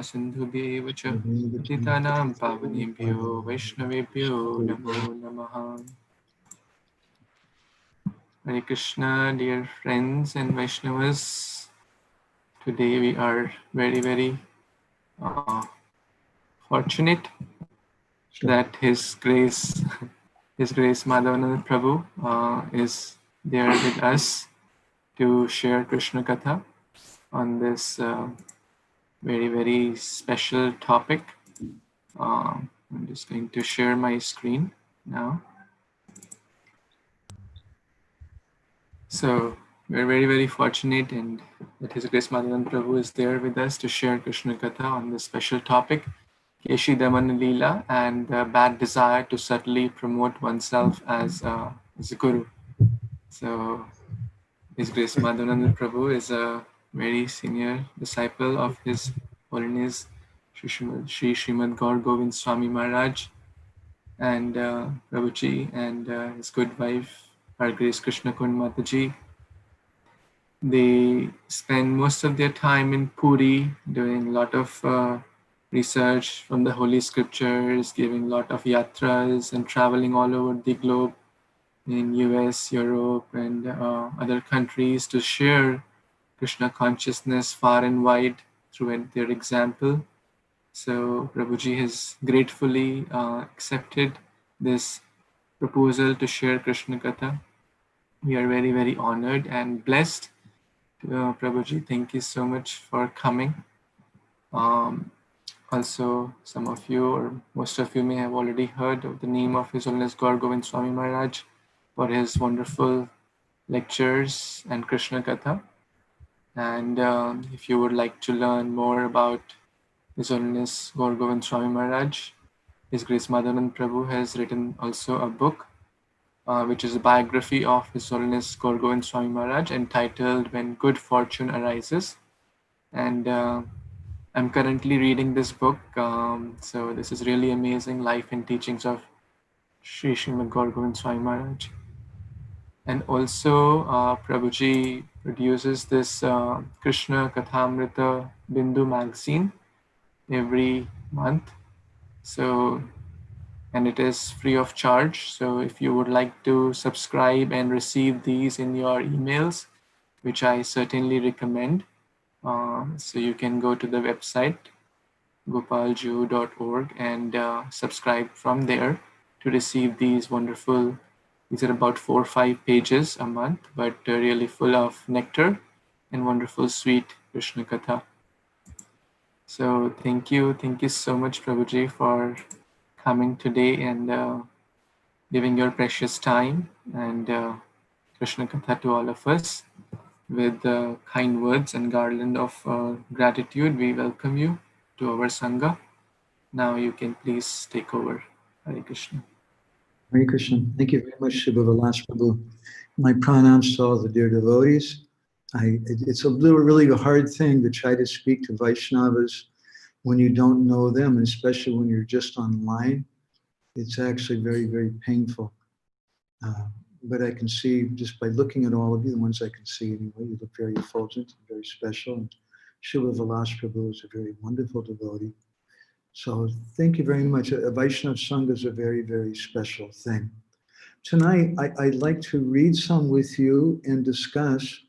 Sindhubhyev cha patitanam pavanebhyo Vaishnavebhyo namo namaha. Hare Krishna, dear friends and Vaishnavas. Today we are very fortunate that His Grace Madhavananda Prabhu is there with us to share Krishna Katha on this very special topic. I'm just going to share my screen now. So we're very fortunate and that His Grace Madhavananda Prabhu is there with us to share Krishna Katha on this special topic, Kesi-damana-li and the bad desire to subtly promote oneself as a guru. So His Grace Madhavananda Prabhu is a very senior disciple of His Holiness Shri Śrīmad Gaur Govind Swami Maharaj and Prabhuji and his good wife, Our Grace Krishna Kund Mataji. They spend most of their time in Puri doing a lot of research from the Holy Scriptures, giving a lot of yatras and traveling all over the globe in US, Europe, and other countries to share Krishna consciousness far and wide through their example. So Prabhuji has gratefully accepted this proposal to share Krishna Katha. We are very honored and blessed. Prabhuji, thank you so much for coming. Also, some of you or most of you may have already heard of the name of His Holiness Gaur Govind Swami Maharaj for his wonderful lectures and Krishna Katha. And if you would like to learn more about His Holiness Gaur Govind Swami Maharaj, His Grace Madhavananda Prabhu has written also a book which is a biography of His Holiness Gaur Govind Swami Maharaj entitled When Good Fortune Arises. And I'm currently reading this book. So this is really amazing, Life and Teachings of Sri Śrīmad Gaur Govind Swami Maharaj. And also Prabhuji produces this Krishna Kathamrita Bindu magazine every month. So, and it is free of charge. So if you would like to subscribe and receive these in your emails, which I certainly recommend, so you can go to the website gopalju.org and subscribe from there to receive these wonderful. These are about 4 or 5 pages a month, but really full of nectar and wonderful sweet Krishna Katha. So thank you so much, Prabhuji, for coming today and giving your precious time and Krishna Katha to all of us. With kind words and garland of gratitude, we welcome you to our Sangha. Now you can please take over. Hare Krishna. Hare Krishna. Thank you very much, Shubha Vilas Prabhu. My pranams to all the dear devotees. It's really a hard thing to try to speak to Vaishnavas when you don't know them, and especially when you're just online. It's actually very painful. But I can see, just by looking at all of you, the ones I can see anyway, you look very effulgent and very special. And Shubha Vilas Prabhu is a very wonderful devotee. So thank you very much. A Vaishnava Sangha is a very special thing. Tonight, I'd like to read some with you and discuss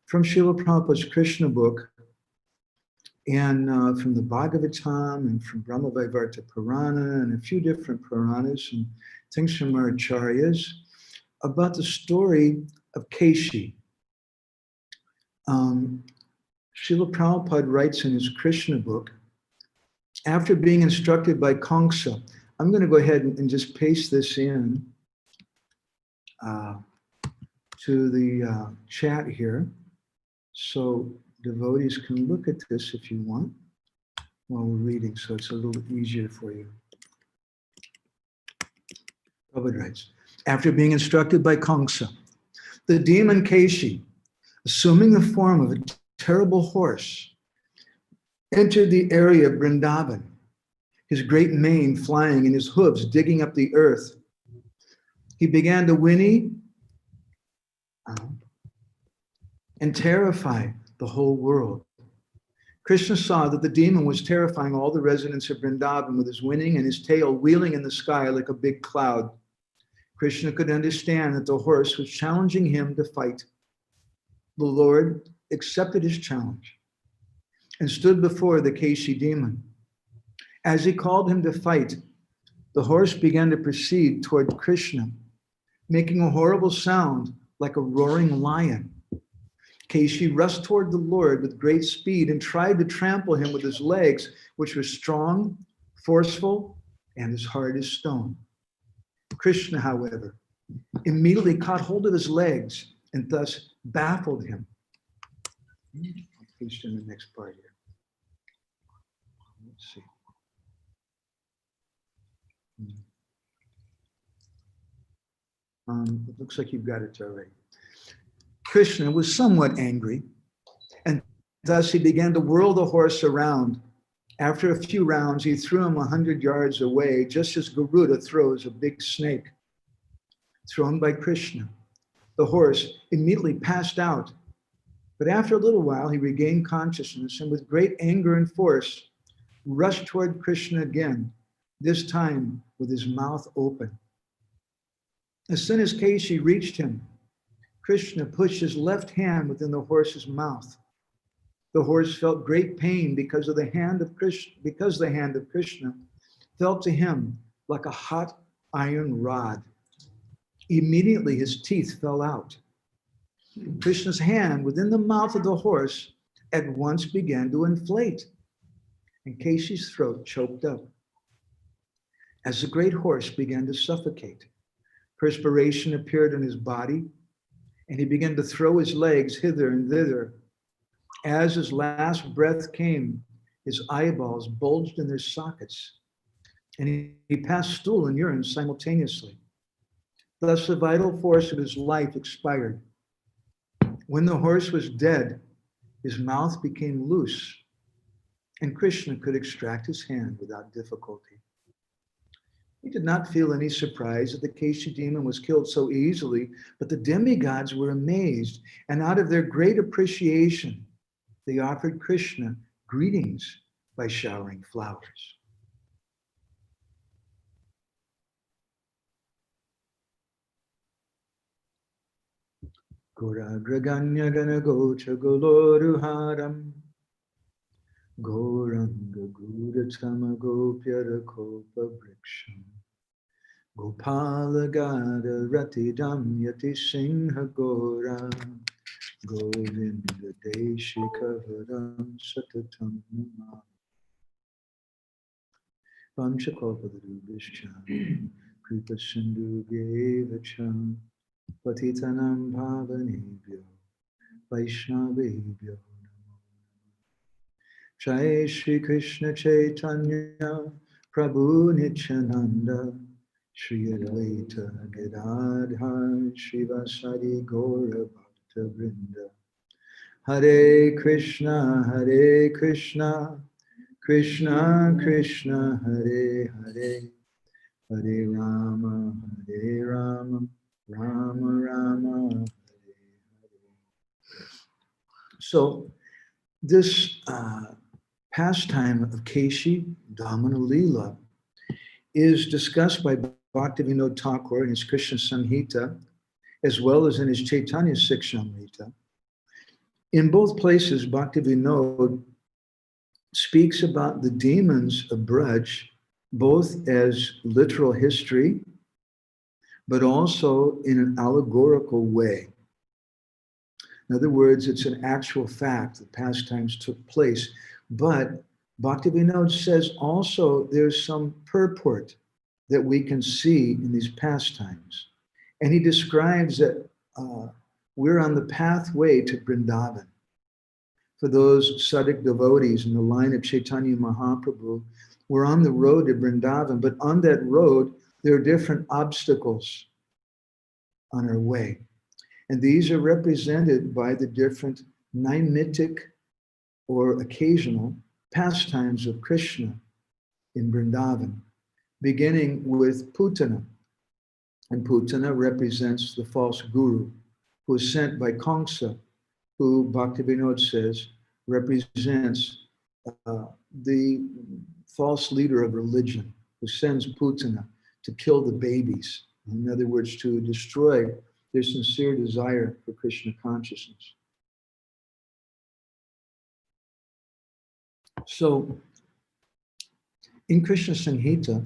from Srila Prabhupada's Krishna book and from the Bhagavatam and from Brahma-vaivarta Purana and a few different Puranas and things from our acharyas about the story of Kesi. Srila Prabhupada writes in his Krishna book, after being instructed by Kṛṣṇa, I'm going to go ahead and just paste this in to the chat here, so devotees can look at this if you want while we're reading, so it's a little easier for you. Prabhupada writes, after being instructed by Kṛṣṇa, the demon Kesi, assuming the form of a terrible horse, entered the area of Vrindavan, his great mane flying and his hooves digging up the earth. He began to whinny and terrify the whole world. Kṛṣṇa saw that the demon was terrifying all the residents of Vrindavan with his whinnying and his tail wheeling in the sky like a big cloud. Kṛṣṇa could understand that the horse was challenging him to fight. The Lord accepted his challenge and stood before the Kesi demon. As he called him to fight, the horse began to proceed toward Kṛṣṇa, making a horrible sound like a roaring lion. Kesi rushed toward the Lord with great speed and tried to trample him with his legs, which were strong, forceful, and as hard as stone. Kṛṣṇa, however, immediately caught hold of his legs and thus baffled him. I'll paste in the next part here. Let's see. It looks like you've got it already. Kṛṣṇa was somewhat angry, and thus he began to whirl the horse around. After a few rounds, he threw him 100 yards away, just as Garuda throws a big snake. Thrown by Kṛṣṇa, the horse immediately passed out. But after a little while, he regained consciousness and with great anger and force, rushed toward Kṛṣṇa again, this time with his mouth open. As soon as Kesi reached him, Kṛṣṇa pushed his left hand within the horse's mouth. The horse felt great pain because the hand of Kṛṣṇa felt to him like a hot iron rod. Immediately his teeth fell out. Kṛṣṇa's hand within the mouth of the horse at once began to inflate, and Kesi's throat choked up. As the great horse began to suffocate, perspiration appeared on his body, and he began to throw his legs hither and thither. As his last breath came, his eyeballs bulged in their sockets, and he passed stool and urine simultaneously. Thus the vital force of his life expired. When the horse was dead, his mouth became loose, and Kṛṣṇa could extract his hand without difficulty. He did not feel any surprise that the Kesi demon was killed so easily, but the demigods were amazed, and out of their great appreciation, they offered Kṛṣṇa greetings by showering flowers. Goragraganya gana gocha goloruharam Goranga guratama gopyara kopa briksham Gopala gada ratidam yati singha gora Govinda deshikavaram satatam nama Panchakopadrubhisham Kripa sindhu gevacham Patitanam bhavanebhyo Vaishnavebhyo Jai Shri Krishna Chaitanya Prabhu Nityananda Shri Advaita Gadadhar Shivasadi Gaura Bhakta Vrinda Hare Krishna Krishna Krishna Hare Hare Hare Rama Rama Rama Hare Hare. So this pastime of Kesi-damana-li is discussed by Bhaktivinoda Thakur in his Krishna Samhita, as well as in his Chaitanya Sikshamrita. In both places, Bhaktivinoda speaks about the demons of Braj, both as literal history, but also in an allegorical way. In other words, it's an actual fact that pastimes took place, but Bhaktivinoda says also there's some purport that we can see in these pastimes. And he describes that we're on the pathway to Vrindavan. For those Sadik devotees in the line of Chaitanya Mahaprabhu, we're on the road to Vrindavan, but on that road, there are different obstacles on our way. And these are represented by the different naimitic or occasional pastimes of Kṛṣṇa in Vrindavan, beginning with Putana. And Putana represents the false guru who is sent by Kamsa, who Bhaktivinoda says represents the false leader of religion who sends Putana to kill the babies. In other words, to destroy their sincere desire for Krishna consciousness. So, in Krishna Samhita,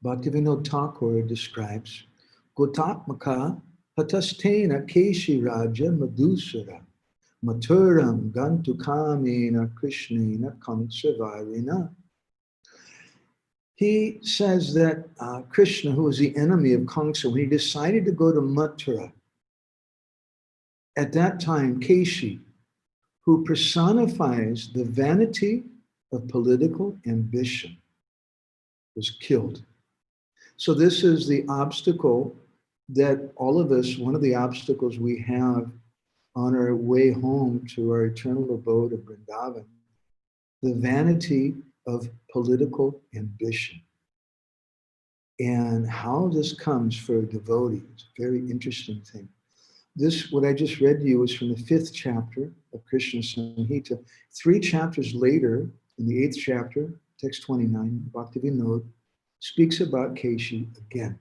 Bhaktivinoda Thakur describes Gotatmaka Hatastena Keshi Raja Madhusara Maturam Gantukamena Krishnena Kamsavarina. He says that Krishna, who was the enemy of Kamsa, when he decided to go to Mathura, at that time, Keshi, who personifies the vanity of political ambition, was killed. So this is the obstacle that all of us, one of the obstacles we have on our way home to our eternal abode of Vrindavan, the vanity of political ambition. And how this comes for a devotee, it's a very interesting thing. This, what I just read to you, is from the 5th chapter of Krishna Samhita. 3 chapters later, in the 8th chapter, text 29, Bhaktivinoda speaks about Keshi again.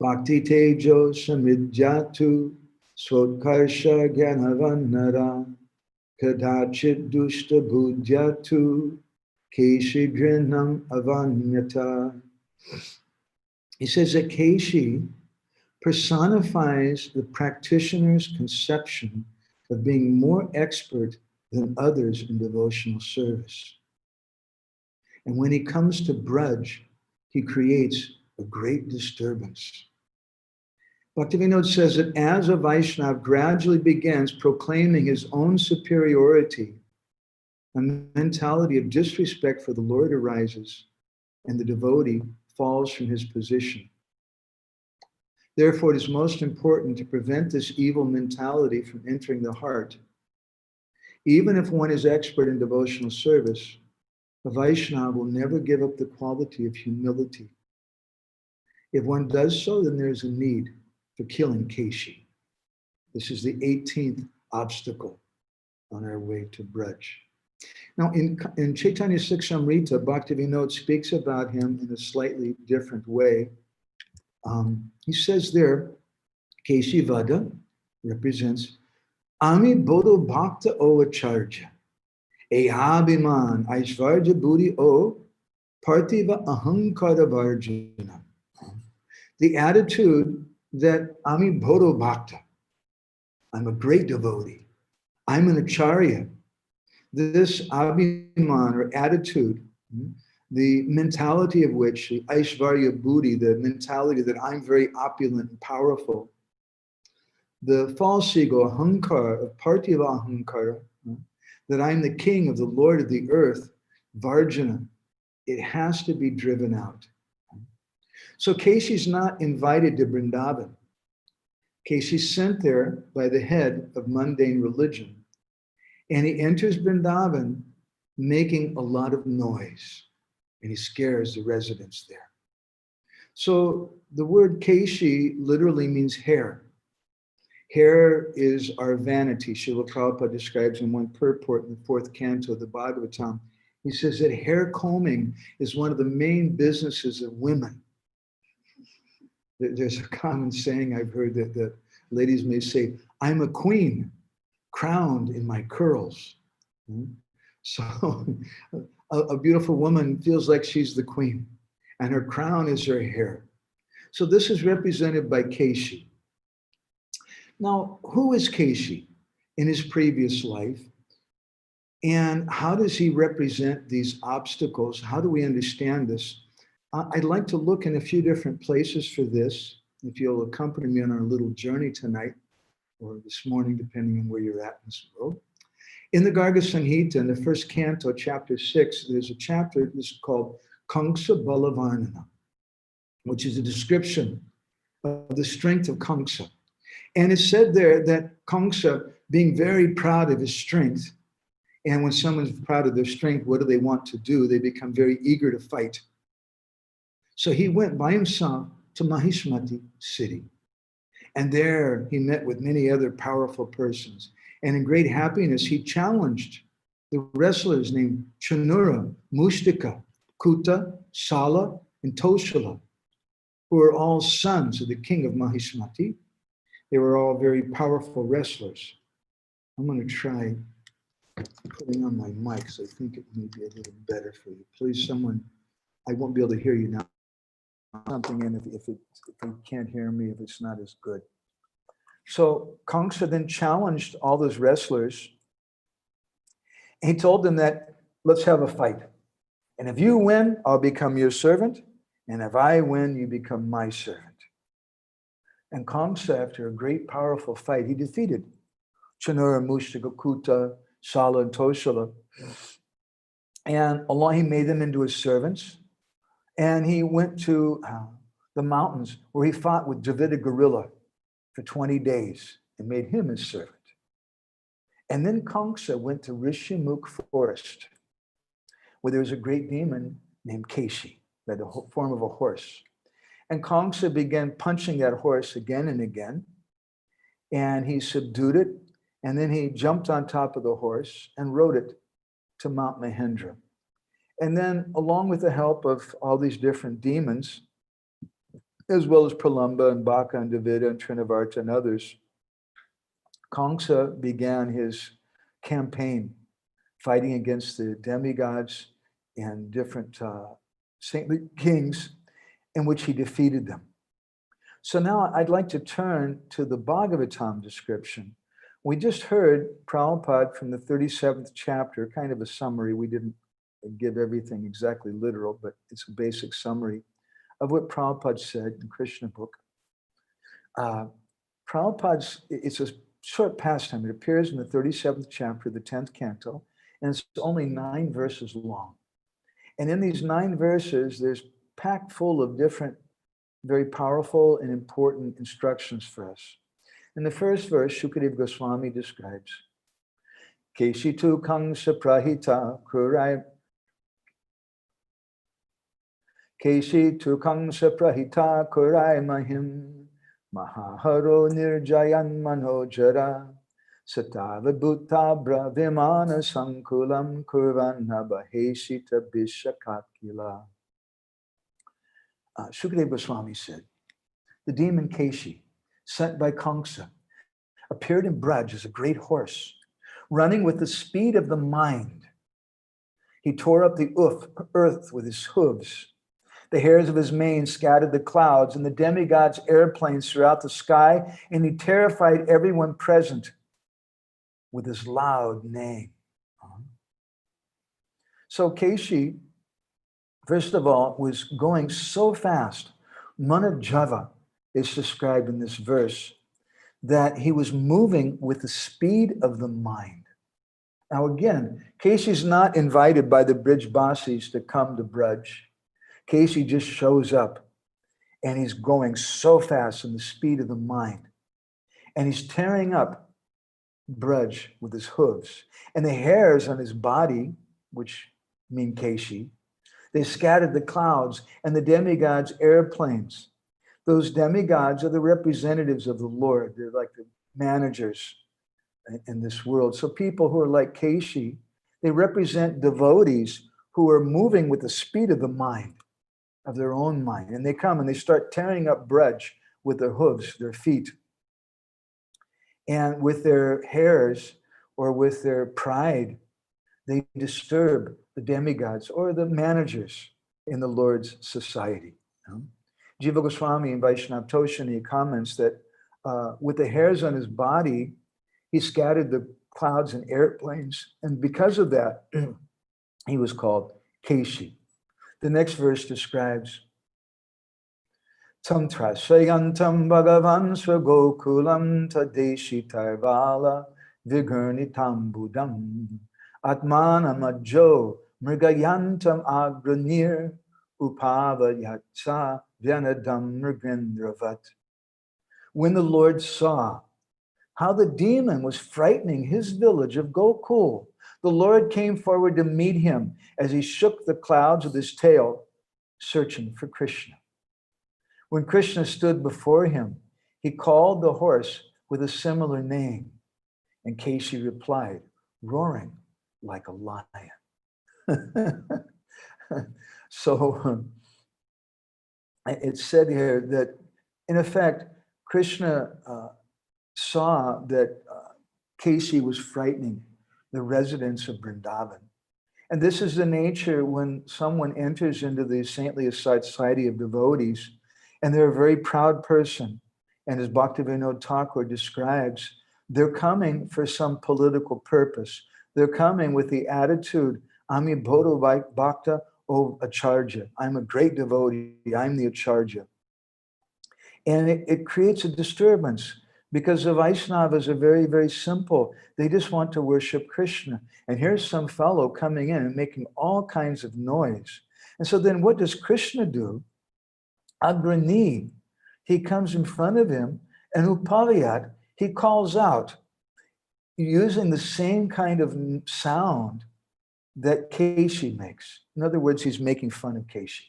Bhakti tejo samidjatu swotkarsha gyanavannara kadachit dushta bhujyatu Keshi grinam avanyata. He says that Keshi personifies the practitioner's conception of being more expert than others in devotional service. And when he comes to Braj, he creates a great disturbance. Bhaktivinoda says that as a Vaishnava gradually begins proclaiming his own superiority, a mentality of disrespect for the Lord arises, and the devotee falls from his position. Therefore, it is most important to prevent this evil mentality from entering the heart. Even if one is expert in devotional service, a Vaishnava will never give up the quality of humility. If one does so, then there's a need for killing Keshi. This is the 18th obstacle on our way to Braj. Now, in Chaitanya Siksamrita, Bhaktivinoda speaks about him in a slightly different way. He says there, Keshi Vada represents Ami Bodho Bhakta O Acharya, Ehabhiman Aishvarja Buddhi O Partiva Ahankara Varjana. The attitude that Ami Bodho Bhakta, I'm a great devotee, I'm an Acharya. This Abhiman or attitude, the mentality of which, the Aishvarya Buddhi, the mentality that I'm very opulent and powerful, the false ego, Ahankara, of Partiva Ahankara, that I'm the king of the Lord of the earth, Varjana, it has to be driven out. So Keshi's not invited to Vrindavan. Keshi's sent there by the head of mundane religion. And he enters Vrindavan making a lot of noise. And he scares the residents there. So the word Keshi literally means hair. Hair is our vanity. Srila Prabhupada describes in one purport in the 4th canto of the Bhagavatam. He says that hair combing is one of the main businesses of women. There's a common saying I've heard that ladies may say, I'm a queen, crowned in my curls. So a beautiful woman feels like she's the queen, and her crown is her hair. So this is represented by Keshi. Now, who is Keshi in his previous life? And how does he represent these obstacles? How do we understand this? I'd like to look in a few different places for this, if you'll accompany me on our little journey tonight, or this morning, depending on where you're at in this world. In the Garga Samhita, in the 1st canto, chapter 6, there's a chapter that's called Kamsa Balavarnana, which is a description of the strength of Kamsa. And it's said there that Kamsa, being very proud of his strength, and when someone's proud of their strength, what do they want to do? They become very eager to fight. So he went by himself to Mahishmati city. And there he met with many other powerful persons. And in great happiness, he challenged the wrestlers named Chanura, Mushtika, Kuta, Sala, and Toshala, who are all sons of the king of Mahismati. They were all very powerful wrestlers. I'm going to try putting on my mic, so I think it may be a little better for you. Please, someone, I won't be able to hear you now. Something in if you can't hear me, if it's not as good. So Kṛṣṇa then challenged all those wrestlers. He told them that, let's have a fight. And if you win, I'll become your servant. And if I win, you become my servant. And Kṛṣṇa, after a great powerful fight, he defeated Chanura, Mushtika, Kuta, Sala, and Toshala. And along, he made them into his servants. And he went to the mountains where he fought with Dravida gorilla for 20 days and made him his servant. And then Kṛṣṇa went to Rishimukh forest, where there was a great demon named Kesi, by the form of a horse. And Kṛṣṇa began punching that horse again and again, and he subdued it, and then he jumped on top of the horse and rode it to Mount Mahendra. And then, along with the help of all these different demons, as well as Pralamba and Baka and Dravida and Trinavarta and others, Kṛṣṇa began his campaign fighting against the demigods and different saintly kings, in which he defeated them. So now I'd like to turn to the Bhagavatam description. We just heard Prabhupada from the 37th chapter, kind of a summary. We didn't give everything exactly literal, but it's a basic summary of what Prabhupada said in Kṛṣṇa book. Prabhupada's, it's a short pastime. It appears in the 37th chapter, the 10th canto, and it's only 9 verses long. And in these 9 verses, there's packed full of different, very powerful and important instructions for us. In the first verse, Shukadeva Goswami describes, Kesi-tu Kṛṣṇa prahita kurai Kesi-tu Kṛṣṇa prahita kurai mahim mahaharo nirjayan manojara satava bhutta bravimana sankulam kurvanna baheshita bishakakila. Shukadeva Goswami said, the demon Kesi, sent by Kṛṣṇa, appeared in Braj as a great horse, running with the speed of the mind. He tore up the earth with his hooves. The hairs of his mane scattered the clouds and the demigods' airplanes throughout the sky, and he terrified everyone present with his loud neighing. So Kesi, first of all, was going so fast. Manajava is described in this verse that he was moving with the speed of the mind. Now again, Kesi's not invited by the Brijbasis to come to Braj. Kesi just shows up and he's going so fast in the speed of the mind. And he's tearing up Braj with his hooves. And the hairs on his body, which mean Kesi, they scattered the clouds and the demigods' airplanes. Those demigods are the representatives of the Lord. They're like the managers in this world. So people who are like Kesi, they represent devotees who are moving with the speed of the mind, of their own mind. And they come and they start tearing up Braj with their hooves, their feet. And with their hairs or with their pride, they disturb the demigods or the managers in the Lord's society. Jiva Goswami in Vaishnava Toshani comments that with the hairs on his body, he scattered the clouds and airplanes. And because of that, he was called Kesi. The next verse describes Tam trasayantam bhagavan swagokulam tadeshi tarvala vigurnitam budam atmanamajo mrigayantam agranir upavayatsa vyanadam mrigendravat. When the Lord saw how the demon was frightening his village of Gokul, the Lord came forward to meet him as he shook the clouds with his tail, searching for Kṛṣṇa. When Kṛṣṇa stood before him, he called the horse with a similar name. And Kesi replied, roaring, like a lion. So it's said here that, in effect, Kṛṣṇa saw that Kesi was frightening the residents of Vrindavan. And this is the nature when someone enters into the saintly society of devotees, and they're a very proud person. And as Bhaktivinoda Thakur describes, they're coming for some political purpose. They're coming with the attitude, Ami Bhodo Bhakta O Acharya. I'm a great devotee. I'm the Acharya. And it creates a disturbance because the Vaishnavas are very, very simple. They just want to worship Kṛṣṇa. And here's some fellow coming in and making all kinds of noise. And so then what does Kṛṣṇa do? Agrani, he comes in front of him, and Upaliyat, he calls out using the same kind of sound that Kesi makes. In other words, he's making fun of Kesi.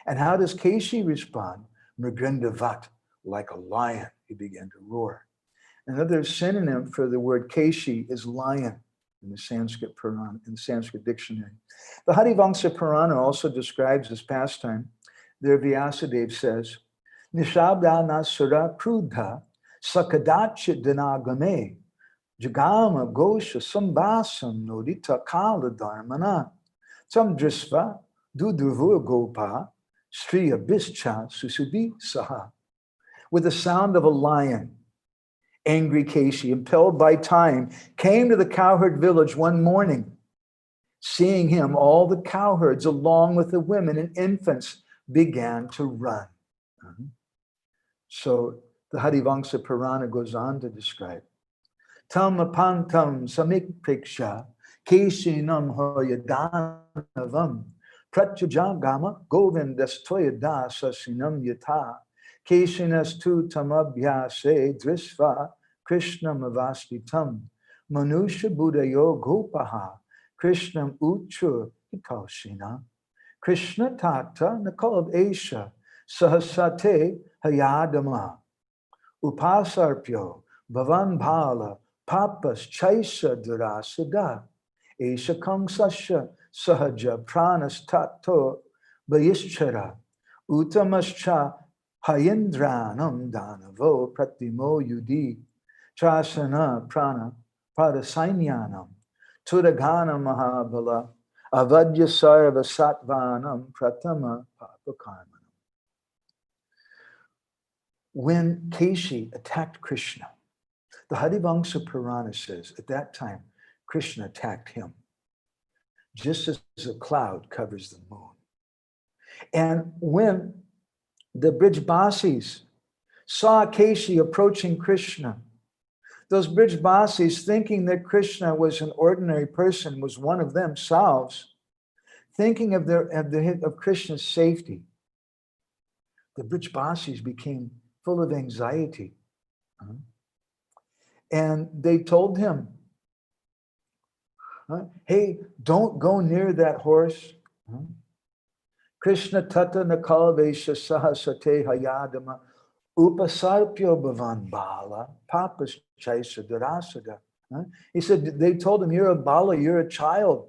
And how does Kesi respond? Mrigrindavat, like a lion, he began to roar. Another synonym for the word Kesi is lion in the Sanskrit Purana, in the Sanskrit dictionary. The Harivamsa Purana also describes this pastime. There Vyasadeva says, Nishabdana sura krudha sakadachit dinagame jagama gosha sambasam nodita kala dharmana tam drisva dudurvu gopa striya bischa susudhi saha. With the sound of a lion, angry Kesi, impelled by time, came to the cowherd village one morning. Seeing him, all the cowherds, along with the women and infants, began to run. So the Harivamsa Purana goes on to describe, Tam apantam samik priksha Kesinam hoyadanavam pratyajagama govindastoyada sasinam yata Kesinas tu tamabhyase drisva Krishnam avastitam manusha buddhayo gopaha Krishnam uchur hitoshina Kṛṣṇa tata nakalav esha sahasate hayadama upasarpyo bhavan bhala papas chaisa durasada esha kamsasya sahaja pranas tato vayischara utamascha hayendranam danavo pratimo yudi chasana prana padasainyanam tudagana mahabala avadya sarva satvanam pratama papakarmanam. When Kesi attacked Kṛṣṇa, the Harivamsa Purana says at that time, Kṛṣṇa attacked him, just as a cloud covers the moon. And when the Brijbasis saw Kesi approaching Kṛṣṇa, those Brijbasis, thinking that Kṛṣṇa was an ordinary person, was one of themselves, thinking of Kṛṣṇa's safety, the Brijbasis became full of anxiety. And they told him, hey, don't go near that horse. Kṛṣṇa tata nakalvesha sahasate hayadama upasarpyo bhavan bala papas chaisa durasada. He said, they told him, you're a bala, you're a child.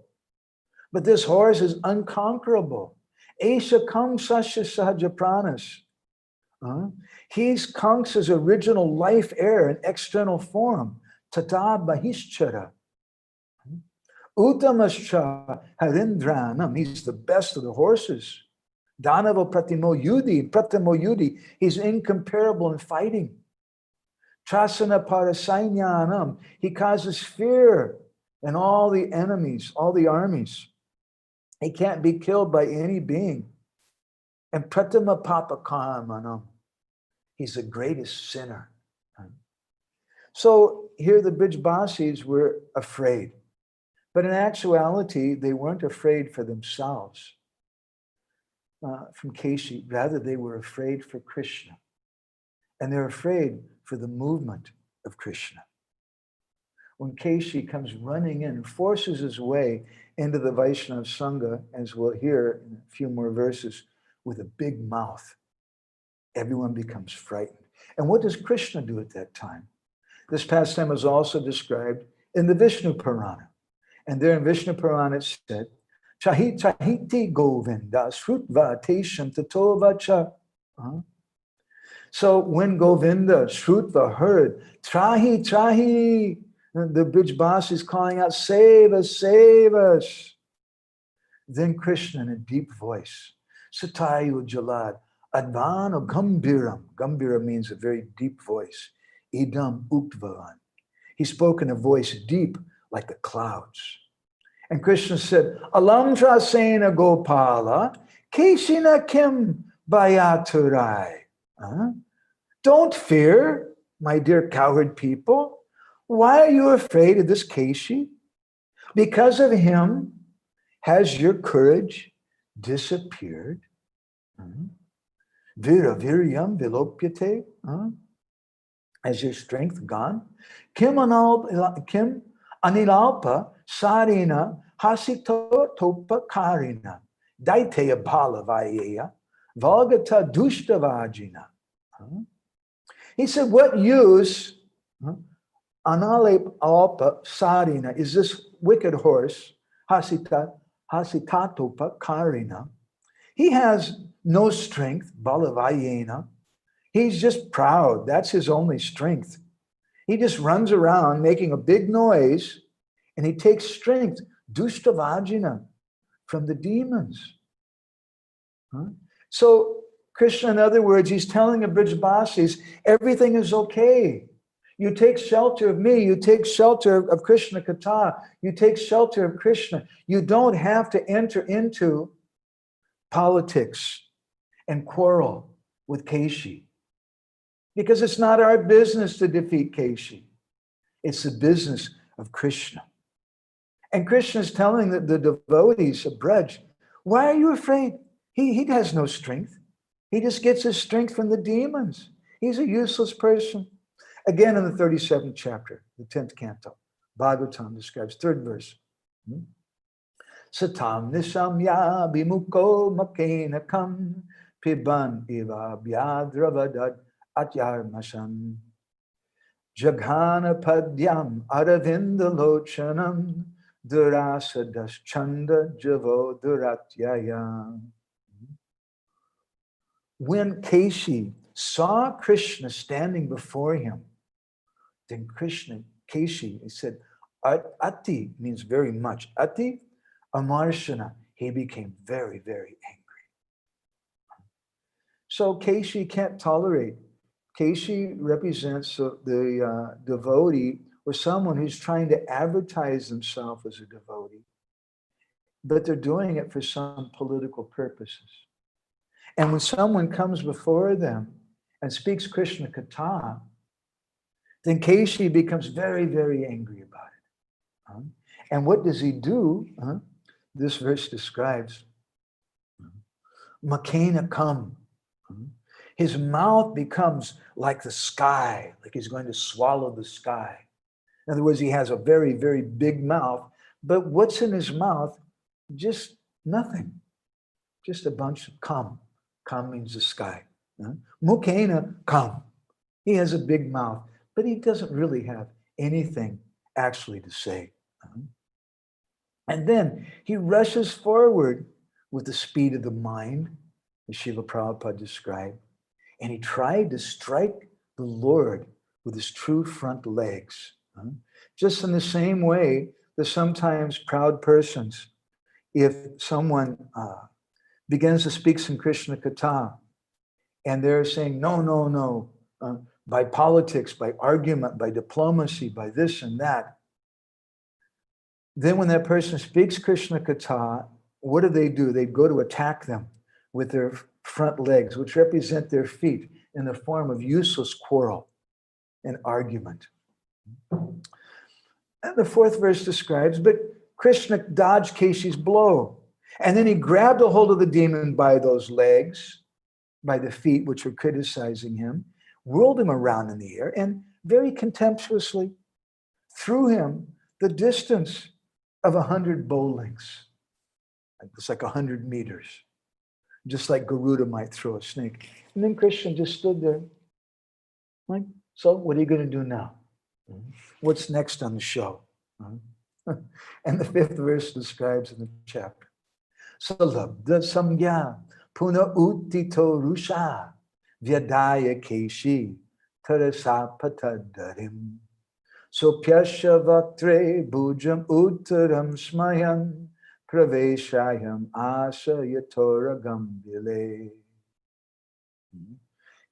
But this horse is unconquerable. Esha kamsasya sahaja pranas. He's Kamsa's original life heir in external form. Tata bahischara. Utamascha harindranam. He's the best of the horses. Danava pratimo yudi. He's incomparable in fighting. Chasana parasainyanam. He causes fear in all the enemies, all the armies. He can't be killed by any being. And pratama papakarmanam. He's the greatest sinner. So here the Brijbasis were afraid. But in actuality, they weren't afraid for themselves from Kesi. Rather, they were afraid for Kṛṣṇa. And they're afraid for the movement of Kṛṣṇa. When Kesi comes running in and forces his way into the Vaishnava Sangha, as we'll hear in a few more verses, with a big mouth, everyone becomes frightened. And what does Kṛṣṇa do at that time? This pastime is also described in the Vishnu Purana. And there in Vishnu Purana it said, Chahiti Govinda Shrutva Tesham Tatovacha. So when Govinda, Shrutva, heard, Trahi, Trahi, the Brijbas is calling out, save us, save us. Then Krishna in a deep voice, Satayu Jalad, Advano Gambiram. Gambira means a very deep voice. Idam Uktvaran. He spoke in a voice deep like the clouds. And Krishna said, Alamtra Sena Gopala, Keshina Kim Bayaturai. Don't fear, my dear cowherd people. Why are you afraid of this Keshi? Because of him, has your courage disappeared? Vira viryam vilopyate? Has your strength gone? Kim anilalpa sarina hasito topa karina daiteya balavayaya valgata dushtavajina. He said, what use analpa sarina is this wicked horse, hasitatopa karina. He has no strength, balavayena. He's just proud. That's his only strength. He just runs around making a big noise, and he takes strength, dushtavajina, from the demons. So Krishna, in other words, he's telling the Brijbasis, everything is okay. You take shelter of me, you take shelter of Krishna Katha, you take shelter of Krishna. You don't have to enter into politics and quarrel with Keshi. Because it's not our business to defeat Keshi. It's the business of Krishna. And Krishna is telling the devotees of Braj, why are you afraid? He has no strength. He just gets his strength from the demons. He's a useless person. Again, in the 37th chapter, the 10th canto, Bhagavatam describes, 3rd verse. Satam nishamya bimuko makena kam piban iva byadravadad atyarmasam jaghana padyam aravinda lochanam durasadas chanda javo duratyaya. When Keshi saw Krishna standing before him, then Keshi, he said, Ati means very much. Ati amarshana, he became very, very angry. So Keshi can't tolerate. Keshi represents the devotee or someone who's trying to advertise themselves as a devotee, but they're doing it for some political purposes. And when someone comes before them and speaks Krishna Katha, then Keshi becomes very, very angry about it. And what does he do? This verse describes, Makena come. His mouth becomes like the sky, like he's going to swallow the sky. In other words, he has a very, very big mouth, but what's in his mouth? Just nothing. Just a bunch of cum. Cum means the sky. Mukena cum. He has a big mouth, but he doesn't really have anything actually to say. And then he rushes forward with the speed of the mind, as Srila Prabhupada described, and he tried to strike the Lord with his true front legs. Just in the same way that sometimes proud persons, if someone begins to speak some Krishna Katha, and they're saying, no, no, no, by politics, by argument, by diplomacy, by this and that. Then when that person speaks Krishna Katha, what do? They go to attack them with their front legs, which represent their feet, in the form of useless quarrel and argument. And the 4th verse describes, but Krishna dodged Keshi's blow. And then he grabbed a hold of the demon by those legs, by the feet, which were criticizing him, whirled him around in the air, and very contemptuously threw him the distance of 100 bowlings. It's like 100 meters, just like Garuda might throw a snake. And then Krishna just stood there. Like, so what are you going to do now? What's next on the show? And the 5th verse describes in the chapter, Salabda samya puna utito rusha vyadaya keshi tarasapata darim. So pyashavatre bhujam uttaram smayan praveshayam ashayatora gambile.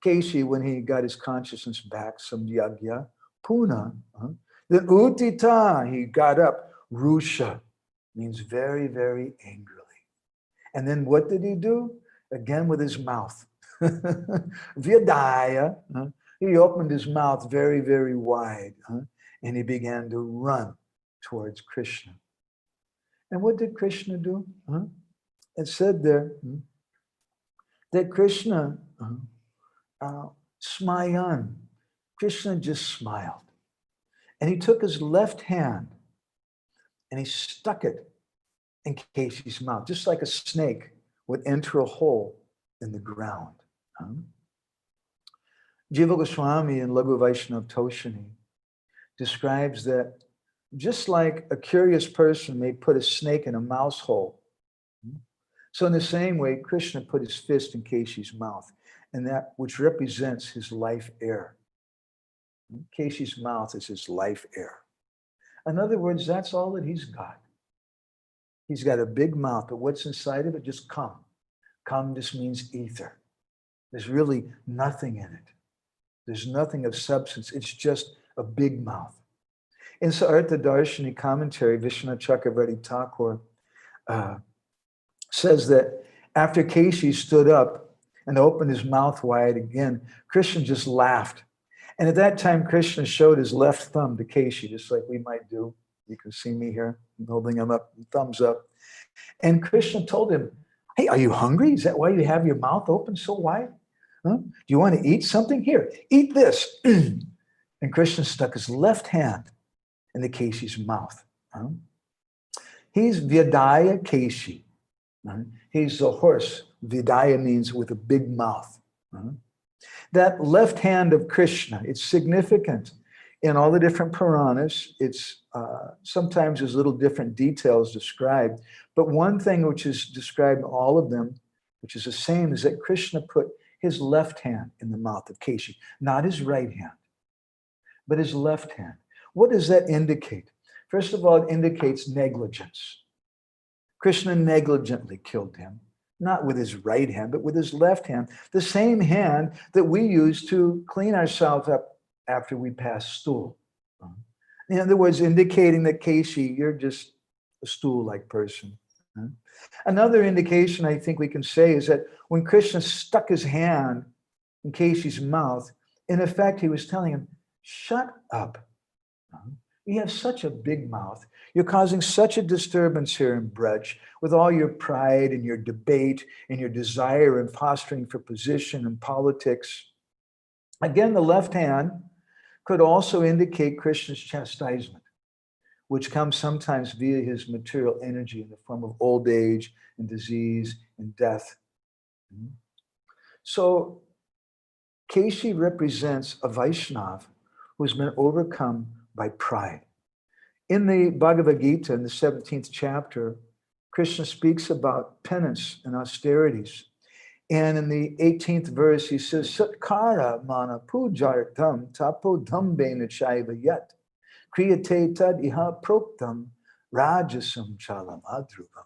Keshi, when he got his consciousness back, samyagya, puna, then utita, he got up, rusha, means very, very angrily. And then what did he do? Again with his mouth. Vyadaya, he opened his mouth very, very wide, and he began to run towards Kṛṣṇa. And what did Kṛṣṇa do? It said there that Kṛṣṇa, smayan, Kṛṣṇa just smiled. And he took his left hand and he stuck it in Keshi's mouth, just like a snake would enter a hole in the ground. Jiva Goswami in Laghu Vaishnava Toshani describes that just like a curious person may put a snake in a mouse hole, so in the same way, Kṛṣṇa put his fist in Keshi's mouth, and that which represents his life air. Keshi's mouth is his life air. In other words, that's all that he's got. He's got a big mouth, but what's inside of it? Just cum. Cum just means ether. There's really nothing in it. There's nothing of substance. It's just a big mouth. In Sarta Darshani commentary, Vishwanath Chakravarti Thakur says that after Keshi stood up and opened his mouth wide again, Kṛṣṇa just laughed. And at that time, Kṛṣṇa showed his left thumb to Keshi, just like we might do. You can see me here, I'm holding him up, thumbs up. And Kṛṣṇa told him, hey, are you hungry? Is that why you have your mouth open so wide? Do you want to eat something? Here, eat this. And Kṛṣṇa stuck his left hand in the Keshi's mouth. He's Vyadaya Keshi. He's the horse. Vyadaya means with a big mouth. That left hand of Kṛṣṇa, it's significant in all the different Puranas. It's sometimes there's little different details described, but one thing which is described in all of them, which is the same, is that Kṛṣṇa put his left hand in the mouth of Keshi, not his right hand, but his left hand. What does that indicate? First of all, it indicates negligence. Kṛṣṇa negligently killed him, not with his right hand, but with his left hand, the same hand that we use to clean ourselves up after we pass stool. In other words, indicating that Keshi, you're just a stool-like person. Another indication I think we can say is that when Kṛṣṇa stuck his hand in Keshi's mouth, in effect, he was telling him, shut up. You have such a big mouth. You're causing such a disturbance here in Braj with all your pride and your debate and your desire and posturing for position and politics. Again, the left hand could also indicate Kṛṣṇa's chastisement, which comes sometimes via his material energy in the form of old age and disease and death. So Keshi represents a Vaishnava who's been overcome by pride. In the Bhagavad Gita, in the 17th chapter, Kṛṣṇa speaks about penance and austerities. And in the 18th verse, he says, Satkara mana pujartam tapo dambena chaiva yat kriyate tad iha proktam rajasam chalam adruvam.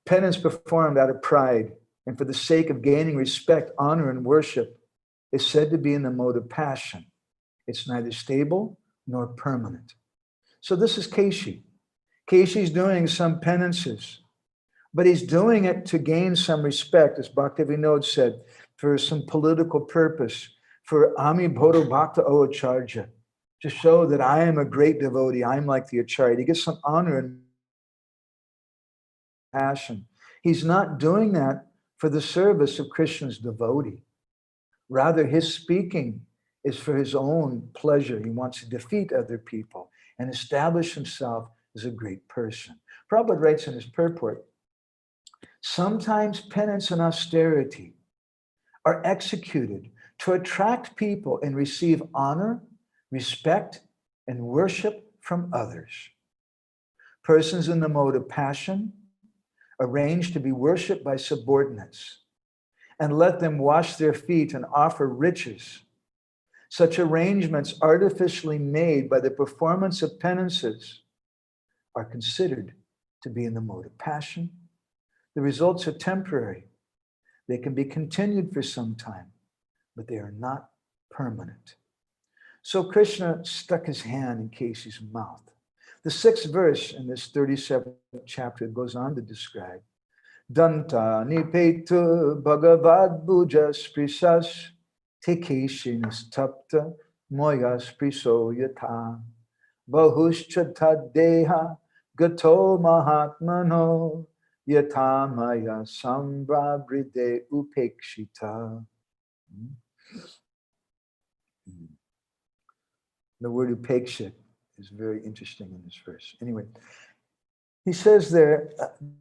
Penance performed out of pride and for the sake of gaining respect, honor, and worship is said to be in the mode of passion. It's neither stable nor permanent. So this is Keshi. Keshi's doing some penances, but he's doing it to gain some respect, as Bhaktivinoda said, for some political purpose, for Ami Bhodo Bhakta O Acharya, to show that I am a great devotee, I'm like the Acharya. He gets some honor and passion. He's not doing that for the service of Krishna's devotee. Rather, his speaking is for his own pleasure. He wants to defeat other people and establish himself as a great person. Prabhupada writes in his purport, sometimes penance and austerity are executed to attract people and receive honor, respect, and worship from others. Persons in the mode of passion arrange to be worshipped by subordinates, and let them wash their feet and offer riches. Such arrangements artificially made by the performance of penances are considered to be in the mode of passion. The results are temporary. They can be continued for some time, but they are not permanent. So Kṛṣṇa stuck his hand in Kesi's mouth. The 6th verse in this 37th chapter goes on to describe Danta nipetu bhagavad bhujas prisas te Keshinas tapta moyas priso yata bahuscha taddeha gato mahatmano yata maya sambrabride upekshita. The word upeksha is very interesting in this verse. Anyway, he says there,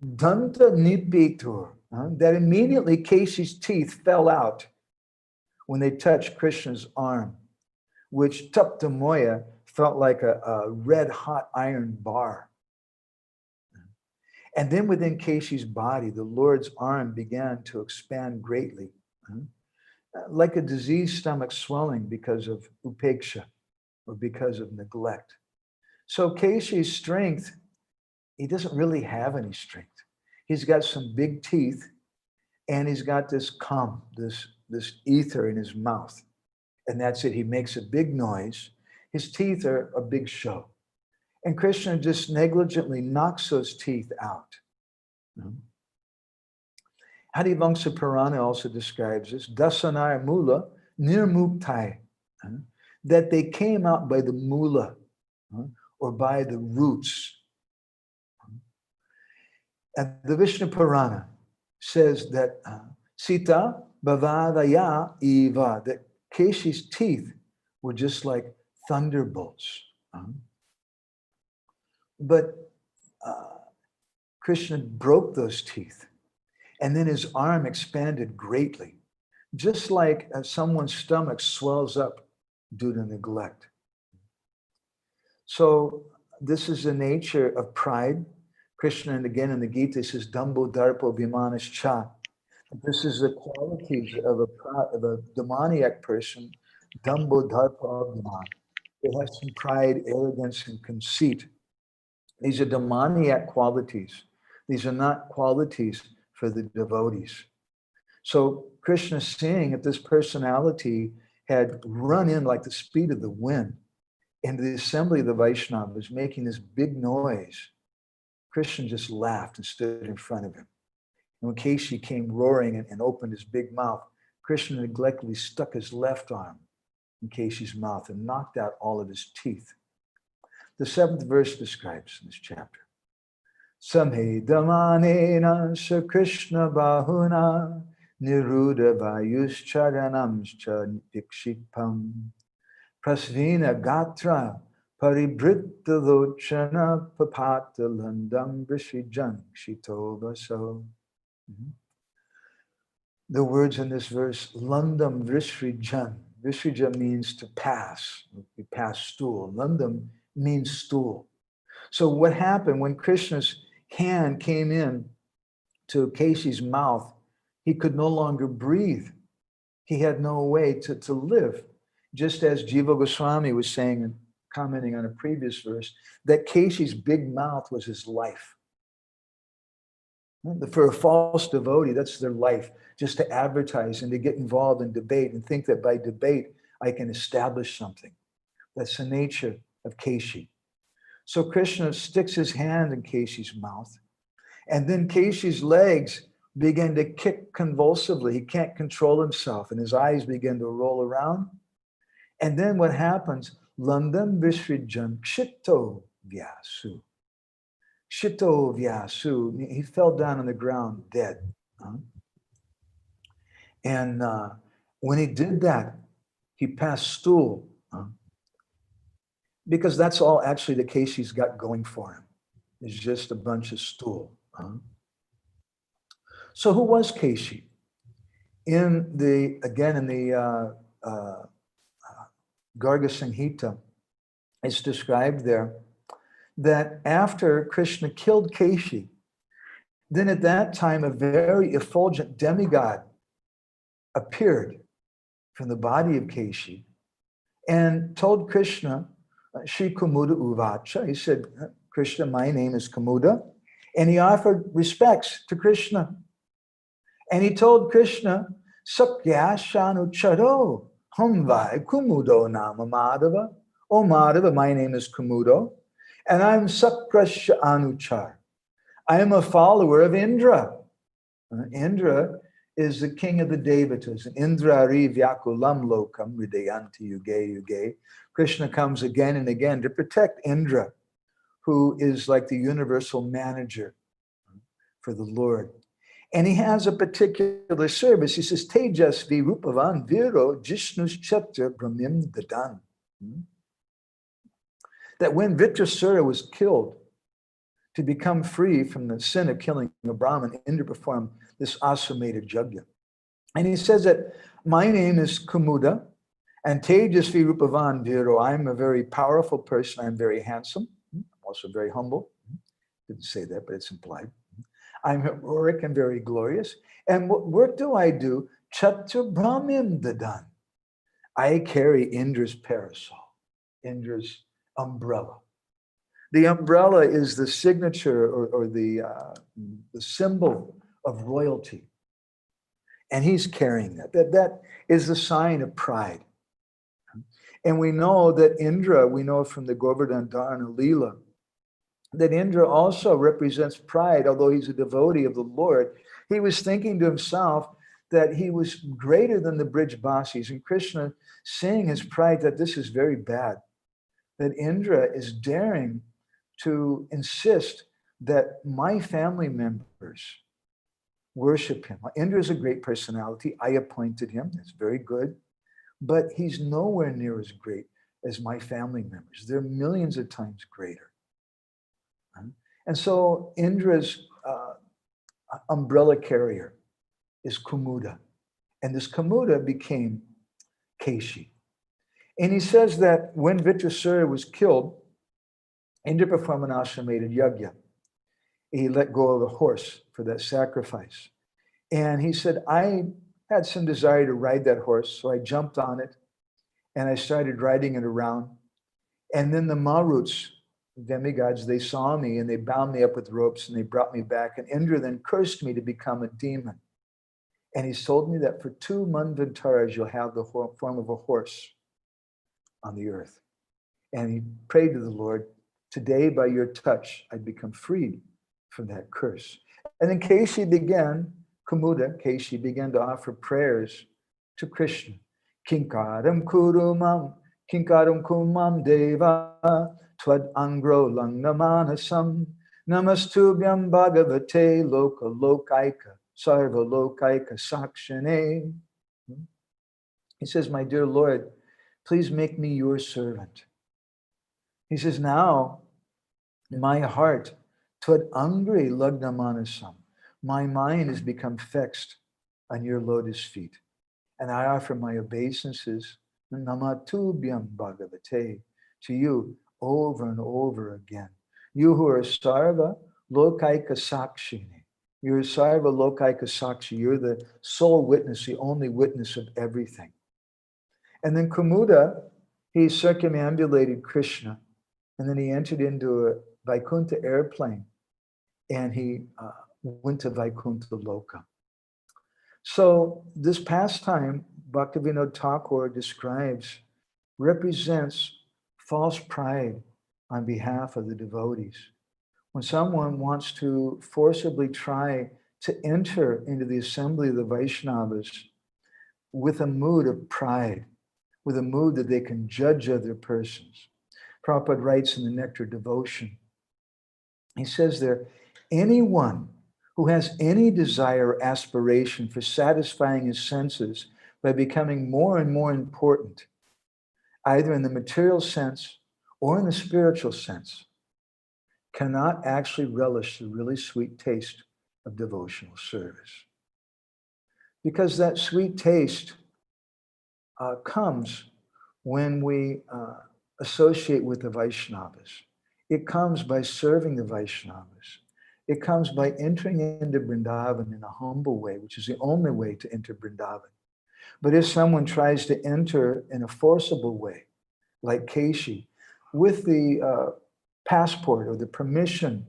danta nipetur, that immediately Kesi's teeth fell out when they touched Krishna's arm, which tapta moya felt like a red hot iron bar. And then within Kesi's body, the Lord's arm began to expand greatly, like a diseased stomach swelling because of upeksha or because of neglect. So Kesi's strength, he doesn't really have any strength. He's got some big teeth and he's got this cum, this ether in his mouth. And that's it. He makes a big noise. His teeth are a big show. And Kṛṣṇa just negligently knocks those teeth out. Harivaṅsa Purana also describes this, dasanar mula nirmuktai, that they came out by the mula, or by the roots. And the Vishnu Purana says that Sita Bhavadaya Eva, that Kesi's teeth were just like thunderbolts. But Kṛṣṇa broke those teeth, and then his arm expanded greatly, just like someone's stomach swells up due to neglect. So this is the nature of pride. Kṛṣṇa, and again in the Gita, says, Dambo Darpo Vimanascha. This is the qualities of a demoniac person, Dambo Darpo Viman. They have some pride, arrogance, and conceit. These are demoniac qualities. These are not qualities for the devotees. So Kṛṣṇa, seeing that this personality had run in like the speed of the wind into the assembly of the Vaishnavas, making this big noise, Kṛṣṇa just laughed and stood in front of him. And when Kesi came roaring and opened his big mouth, Kṛṣṇa neglectfully stuck his left arm in Kesi's mouth and knocked out all of his teeth. The 7th verse describes in this chapter, Samhe-damanena sa Kṛṣṇa bahuna niruddha vayuscharanamscha dikshipam prasvina gatra paribhritta lochana papata landam vrishijan shitovaso. The words in this verse, landam vrishijan. Vrishrija means to pass, you pass stool. Landam means stool. So what happened when Kṛṣṇa's hand came in to Kesi's mouth, he could no longer breathe. He had no way to live. Just as Jiva Goswami was saying and commenting on a previous verse, that Kesi's big mouth was his life. For a false devotee, that's their life, just to advertise and to get involved in debate and think that by debate, I can establish something. That's the nature of Kesi. So Kṛṣṇa sticks his hand in Kesi's mouth, and then Kesi's legs begin to kick convulsively. He can't control himself, and his eyes begin to roll around. And then what happens? Landam Vishrijan Kshito Vyasu. Kshito Vyasu. He fell down on the ground dead. And when he did that, he passed stool. Because that's all actually the Kesi's got going for him. It's just a bunch of stool. So who was Kesi? In the Garga Samhita, it's described there that after Krishna killed Kesi, then at that time a very effulgent demigod appeared from the body of Kesi and told Krishna, Shri Kumuda Uvacha, he said, Krishna, my name is Kumuda. And he offered respects to Krishna. And he told Krishna, Sakya Shanu Charo, Humvai Kumudo Nama Madhava. Oh Madhava, my name is Kumudo. And I'm Sakrasya Anuchar. I am a follower of Indra. Indra is the king of the Devatas. Indrari Vyakulam Lokam Ridayanti Yuge Yuge. Krishna comes again and again to protect Indra, who is like the universal manager for the Lord. And he has a particular service. He says, Tejas vi rupavan viro jishnus chatra brahmim dadan. That when Vitrasura was killed, to become free from the sin of killing a Brahmin, Indra performed this aswamedha yajna. And he says that my name is Kumuda, and Tejasvi Rupavan Viro, I'm a very powerful person, I'm very handsome, also very humble. Didn't say that, but it's implied. I'm heroic and very glorious. And what work do I do? Chatra Brahmim Dadan. I carry Indra's parasol, Indra's umbrella. The umbrella is the signature or the symbol of royalty. And he's carrying that. That is the sign of pride. And we know that Indra, we know from the Govardhan Dharana Leela, that Indra also represents pride, although he's a devotee of the Lord. He was thinking to himself that he was greater than the Brijbasis. And Krishna, seeing his pride, that this is very bad, that Indra is daring to insist that my family members worship him. Indra is a great personality. I appointed him. It's very good. But he's nowhere near as great as my family members. They're millions of times greater. And so Indra's umbrella carrier is Kumuda. And this Kumuda became Kesi. And he says that when Vitrasura was killed, Indra performed an aswamedha yajna. He let go of a horse for that sacrifice. And he said, I had some desire to ride that horse, so I jumped on it and I started riding it around. And then the Maruts, demigods, they saw me and they bound me up with ropes and they brought me back. And Indra then cursed me to become a demon. And he's told me that for 2 manvantaras, you'll have the form of a horse on the earth. And he prayed to the Lord, today by your touch, I'd become freed from that curse. And then Kesi began to offer prayers to Krishna. Kinkaram kurumam, kinkaram kumam deva, twad angro langnamanasam, namastubhyam bhagavate loka lokaika, sarva lokaika sakshane. He says, my dear Lord, please make me your servant. He says, now my heart, twad angre lagnamanasam, my mind has become fixed on your lotus feet. And I offer my obeisances, namatubhyam bhagavate, to you over and over again. You who are sarva lokaika sakshini. You're sarva lokaika sakshi. You're the sole witness, the only witness of everything. And then Kumuda, he circumambulated Krishna. And then he entered into a Vaikuntha airplane. And he went to Vaikuntha Loka. So this pastime, Bhaktivinoda Thakur describes, represents false pride on behalf of the devotees. When someone wants to forcibly try to enter into the assembly of the Vaishnavas with a mood of pride, with a mood that they can judge other persons. Prabhupada writes in the Nectar Devotion, he says there, anyone who has any desire or aspiration for satisfying his senses by becoming more and more important, either in the material sense or in the spiritual sense, cannot actually relish the really sweet taste of devotional service. Because that sweet taste comes when we associate with the Vaishnavas It comes by serving the Vaishnavas. It comes by entering into Vrindavan in a humble way, which is the only way to enter Vrindavan. But if someone tries to enter in a forcible way, like Keshi, with the passport or the permission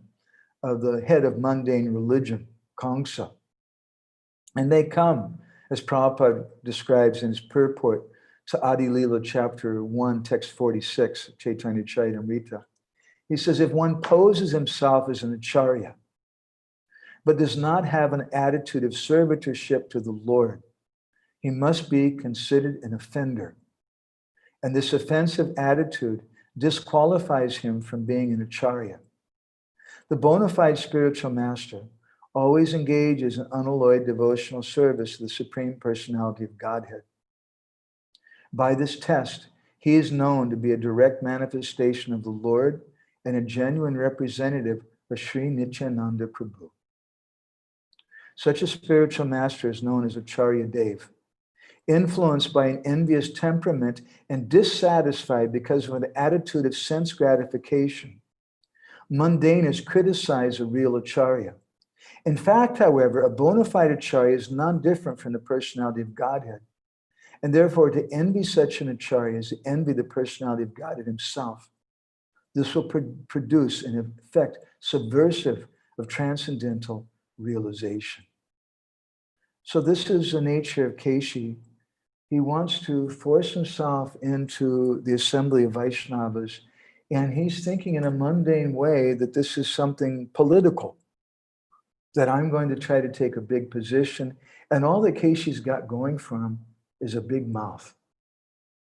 of the head of mundane religion, Kṛṣṇa, and they come, as Prabhupada describes in his purport to Adi Lila chapter 1, text 46, Chaitanya Charitamrita. He says, if one poses himself as an acharya, but does not have an attitude of servitorship to the Lord, he must be considered an offender. And this offensive attitude disqualifies him from being an acharya. The bona fide spiritual master always engages in unalloyed devotional service to the Supreme Personality of Godhead. By this test, he is known to be a direct manifestation of the Lord and a genuine representative of Sri Nityananda Prabhu. Such a spiritual master is known as Acharya Dev. Influenced by an envious temperament and dissatisfied because of an attitude of sense gratification, mundaners criticize a real acharya. In fact, however, a bona fide acharya is none different from the personality of Godhead. And therefore, to envy such an acharya is to envy the personality of Godhead himself. This will produce an effect subversive of transcendental realization. So this is the nature of Keshi. He wants to force himself into the assembly of Vaishnavas, and he's thinking in a mundane way that this is something political, that I'm going to try to take a big position, and all that Keshi's got going for him is a big mouth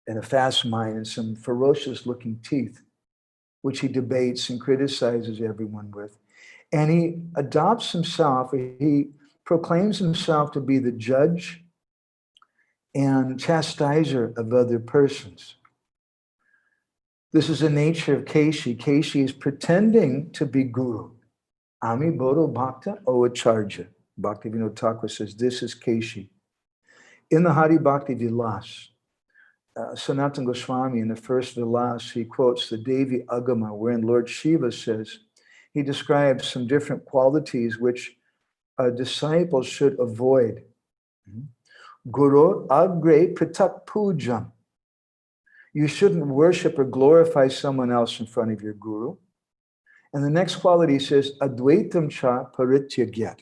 and a fast mind and some ferocious looking teeth, which he debates and criticizes everyone with. And he adopts himself, he proclaims himself to be the judge and chastiser of other persons. This is the nature of Keshi. Keshi is pretending to be guru. Ami Bodo Bhakta O Acharya. Bhaktivinoda Thakur says, this is Keshi. In the Hari Bhakti Vilas, Sanatana Goswami, in the first Vilas, he quotes the Devi Agama, wherein Lord Shiva says, he describes some different qualities which a disciple should avoid. Guru agre pratak pujam. You shouldn't worship or glorify someone else in front of your guru. And the next quality says, advaitam cha parityagyat.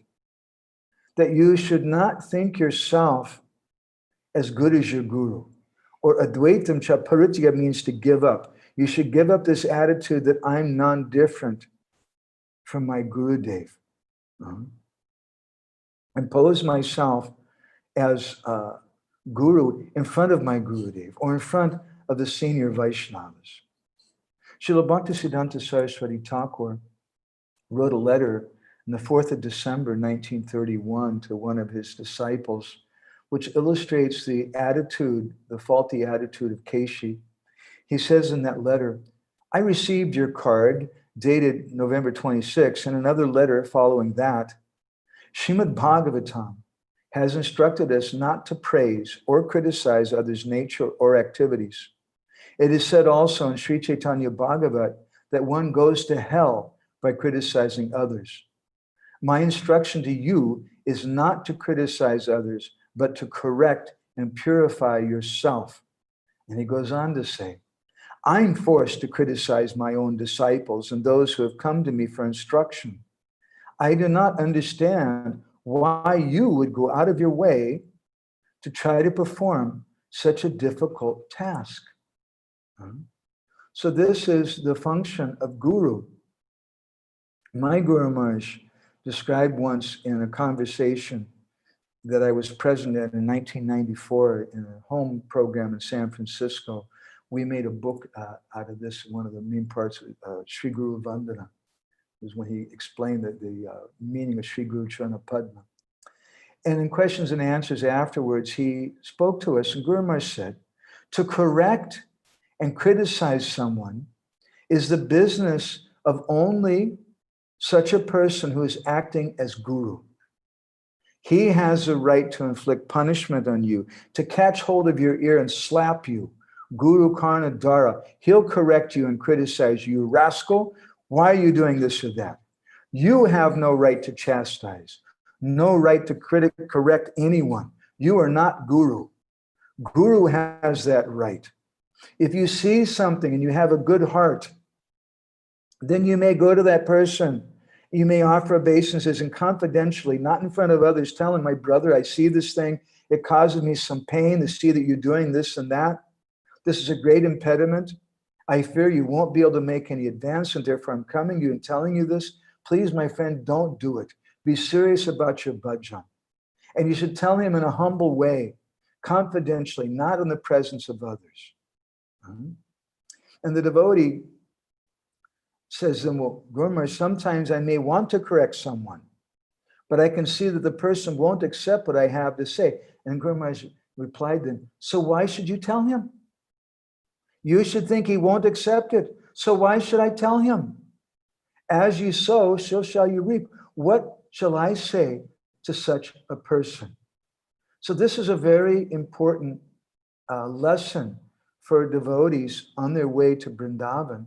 That you should not think yourself as good as your guru. Or advaitam cha parityagyat means to give up. You should give up this attitude that I'm non-different from my Gurudev. And pose myself as guru in front of my Gurudev or in front of the senior Vaishnavas. Srila Bhaktisiddhanta Saraswati Thakur wrote a letter on the 4th of December, 1931 to one of his disciples, which illustrates the attitude, the faulty attitude of Keshi. He says in that letter, I received your card dated November 26, and another letter following that. Śrīmad-Bhāgavatam has instructed us not to praise or criticize others' nature or activities. It is said also in Sri Chaitanya Bhagavat that one goes to hell by criticizing others. My instruction to you is not to criticize others, but to correct and purify yourself. And he goes on to say, I'm forced to criticize my own disciples and those who have come to me for instruction. I do not understand why you would go out of your way to try to perform such a difficult task. So this is the function of guru. My Guru Maharaj described once in a conversation that I was present at in 1994 in a home program in San Francisco. We made a book out of this. One of the main parts of Sri Guru Vandana was when he explained the meaning of Sri Guru Charana Padma. And in questions and answers afterwards, he spoke to us, and Guru Maharaj said, to correct and criticize someone is the business of only such a person who is acting as guru. He has the right to inflict punishment on you, to catch hold of your ear and slap you. Guru Karna Dara, he'll correct you and criticize you, rascal, Why are you doing this or that? You have no right to chastise, no right to correct anyone. You are not guru. Guru has that right. If you see something and you have a good heart, then you may go to that person. You may offer obeisances and confidentially, not in front of others, tell him, my brother, I see this thing. It causes me some pain to see that you're doing this and that. This is a great impediment. I fear you won't be able to make any advance, and therefore I'm coming to you and telling you this. Please, my friend, don't do it. Be serious about your bhajan. And you should tell him in a humble way, confidentially, not in the presence of others. And the devotee says, then, well, Guru Maharaj, sometimes I may want to correct someone, but I can see that the person won't accept what I have to say. And Guru Maharaj replied then, so why should you tell him? You should think he won't accept it. So why should I tell him? As you sow, so shall you reap. What shall I say to such a person? So this is a very important lesson for devotees on their way to Vrindavan.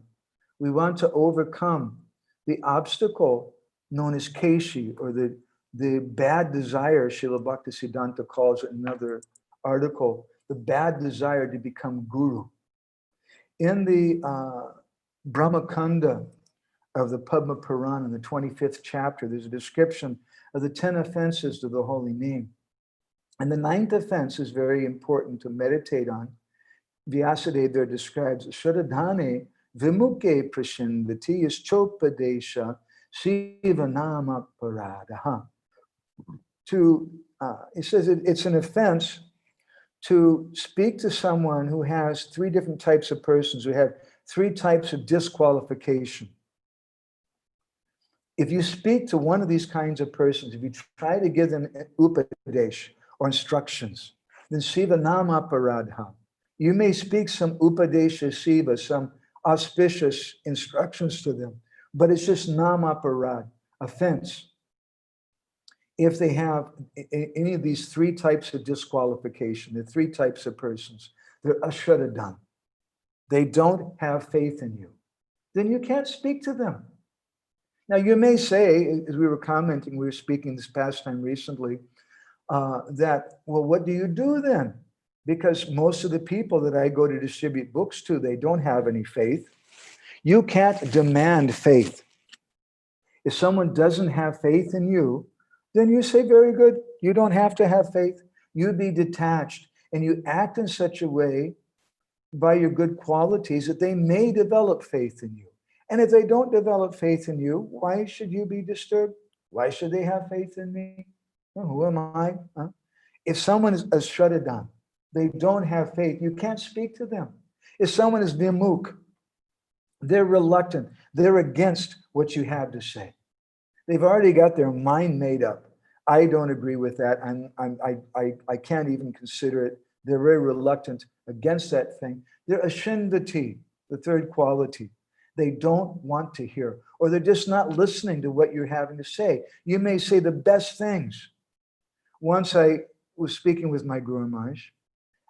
We want to overcome the obstacle known as Kesi, or the bad desire, Srila Bhaktisiddhanta calls it in another article, the bad desire to become guru. In the Brahmakanda of the Padma Purana, in the 25th chapter, there's a description of the 10 offenses to the holy name. And the 9th offense is very important to meditate on. Vyasadeva there describes Shradhane Vimuke Prashindati Yaschopadesha Sivanama Paradaha. He says it's an offense to speak to someone who has 3 different types of persons, who have 3 types of disqualification. If you speak to one of these kinds of persons, if you try to give them upadesh or instructions, then Siva Nama Paradha. You may speak some upadesha Siva, some auspicious instructions to them, but it's just Nama Parad, offense. If they have any of these 3 types of disqualification, the 3 types of persons, they're ashradhan. They don't have faith in you. Then you can't speak to them. Now you may say, as we were commenting, we were speaking this past time recently, that, well, what do you do then? Because most of the people that I go to distribute books to, they don't have any faith. You can't demand faith. If someone doesn't have faith in you, then you say, very good, you don't have to have faith. You be detached and you act in such a way by your good qualities that they may develop faith in you. And if they don't develop faith in you, why should you be disturbed? Why should they have faith in me? Well, who am I? Huh? If someone is ashradhan, they don't have faith, you can't speak to them. If someone is vimuk, they're reluctant, they're against what you have to say. They've already got their mind made up. I don't agree with that. I can't even consider it. They're very reluctant against that thing. They're ashindati, the 3rd quality. They don't want to hear, or they're just not listening to what you're having to say. You may say the best things. Once I was speaking with my Guru Maharaj,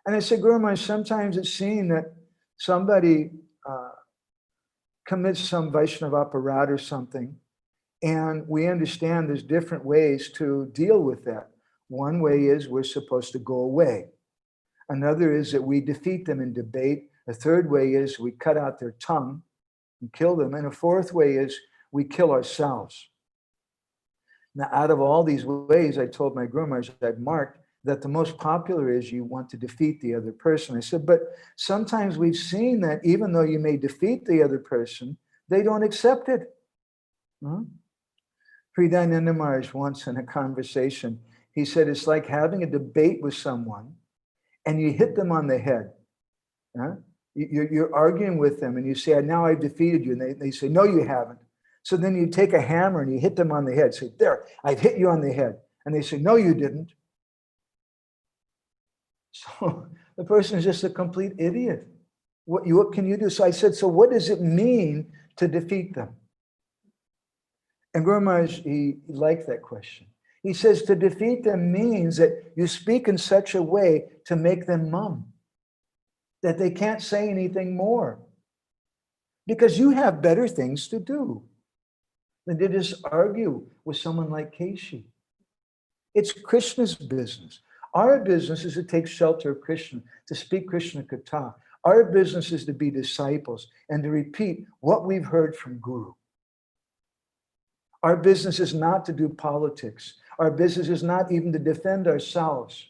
and I said, Guru Maharaj, sometimes it's seen that somebody commits some Vaishnava aparad or something, and we understand there's different ways to deal with that. One way is we're supposed to go away. Another is that we defeat them in debate. A third way is we cut out their tongue and kill them. And a 4th way is we kill ourselves. Now, out of all these ways, I told my Guru Maharaj, I've marked that the most popular is you want to defeat the other person. I said, but sometimes we've seen that even though you may defeat the other person, they don't accept it. Hridayananda Maharaj once in a conversation, he said, it's like having a debate with someone and you hit them on the head. You're arguing with them and you say, now I've defeated you. And they say, no, you haven't. So then you take a hammer and you hit them on the head. Say, there, I've hit you on the head. And they say, no, you didn't. So the person is just a complete idiot. What can you do? So I said, so what does it mean to defeat them? And Guru Maharaj, he liked that question. He says to defeat them means that you speak in such a way to make them mum, that they can't say anything more. because you have better things to do than to just argue with someone like Kesi. It's Krishna's business. Our business is to take shelter of Krishna, to speak Krishna Katha. Our business is to be disciples and to repeat what we've heard from Guru. Our business is not to do politics. Our business is not even to defend ourselves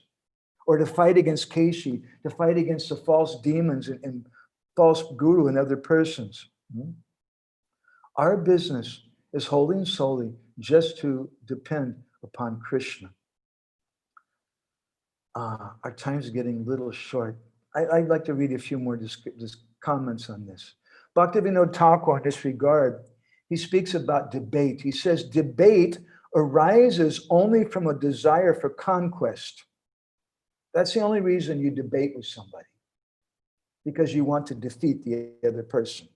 or to fight against Kesi, to fight against the false demons and false guru and other persons. Our business is wholly and solely just to depend upon Krishna. Our time's getting a little short. I'd like to read a few more comments on this. Bhaktivinoda Thakur, in this regard, he speaks about debate. He says, debate arises only from a desire for conquest. That's the only reason you debate with somebody, because you want to defeat the other person.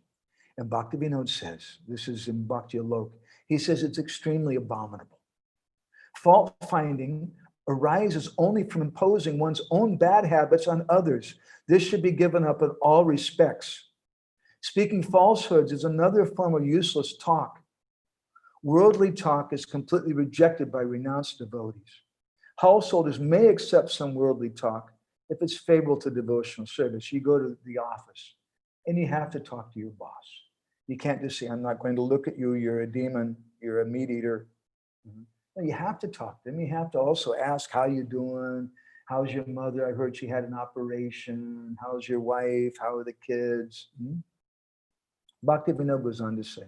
And Bhaktivinoda says, this is in Bhakti Alok, he says it's extremely abominable. Fault finding arises only from imposing one's own bad habits on others. This should be given up in all respects. Speaking falsehoods is another form of useless talk. Worldly talk is completely rejected by renounced devotees. Householders may accept some worldly talk if it's favorable to devotional service. You go to the office and you have to talk to your boss. You can't just say, I'm not going to look at you, you're a demon, you're a meat eater. No, you have to talk to them. You have to also ask, how you doing? How's your mother? I heard she had an operation. How's your wife? How are the kids? Bhaktivinoda goes on to say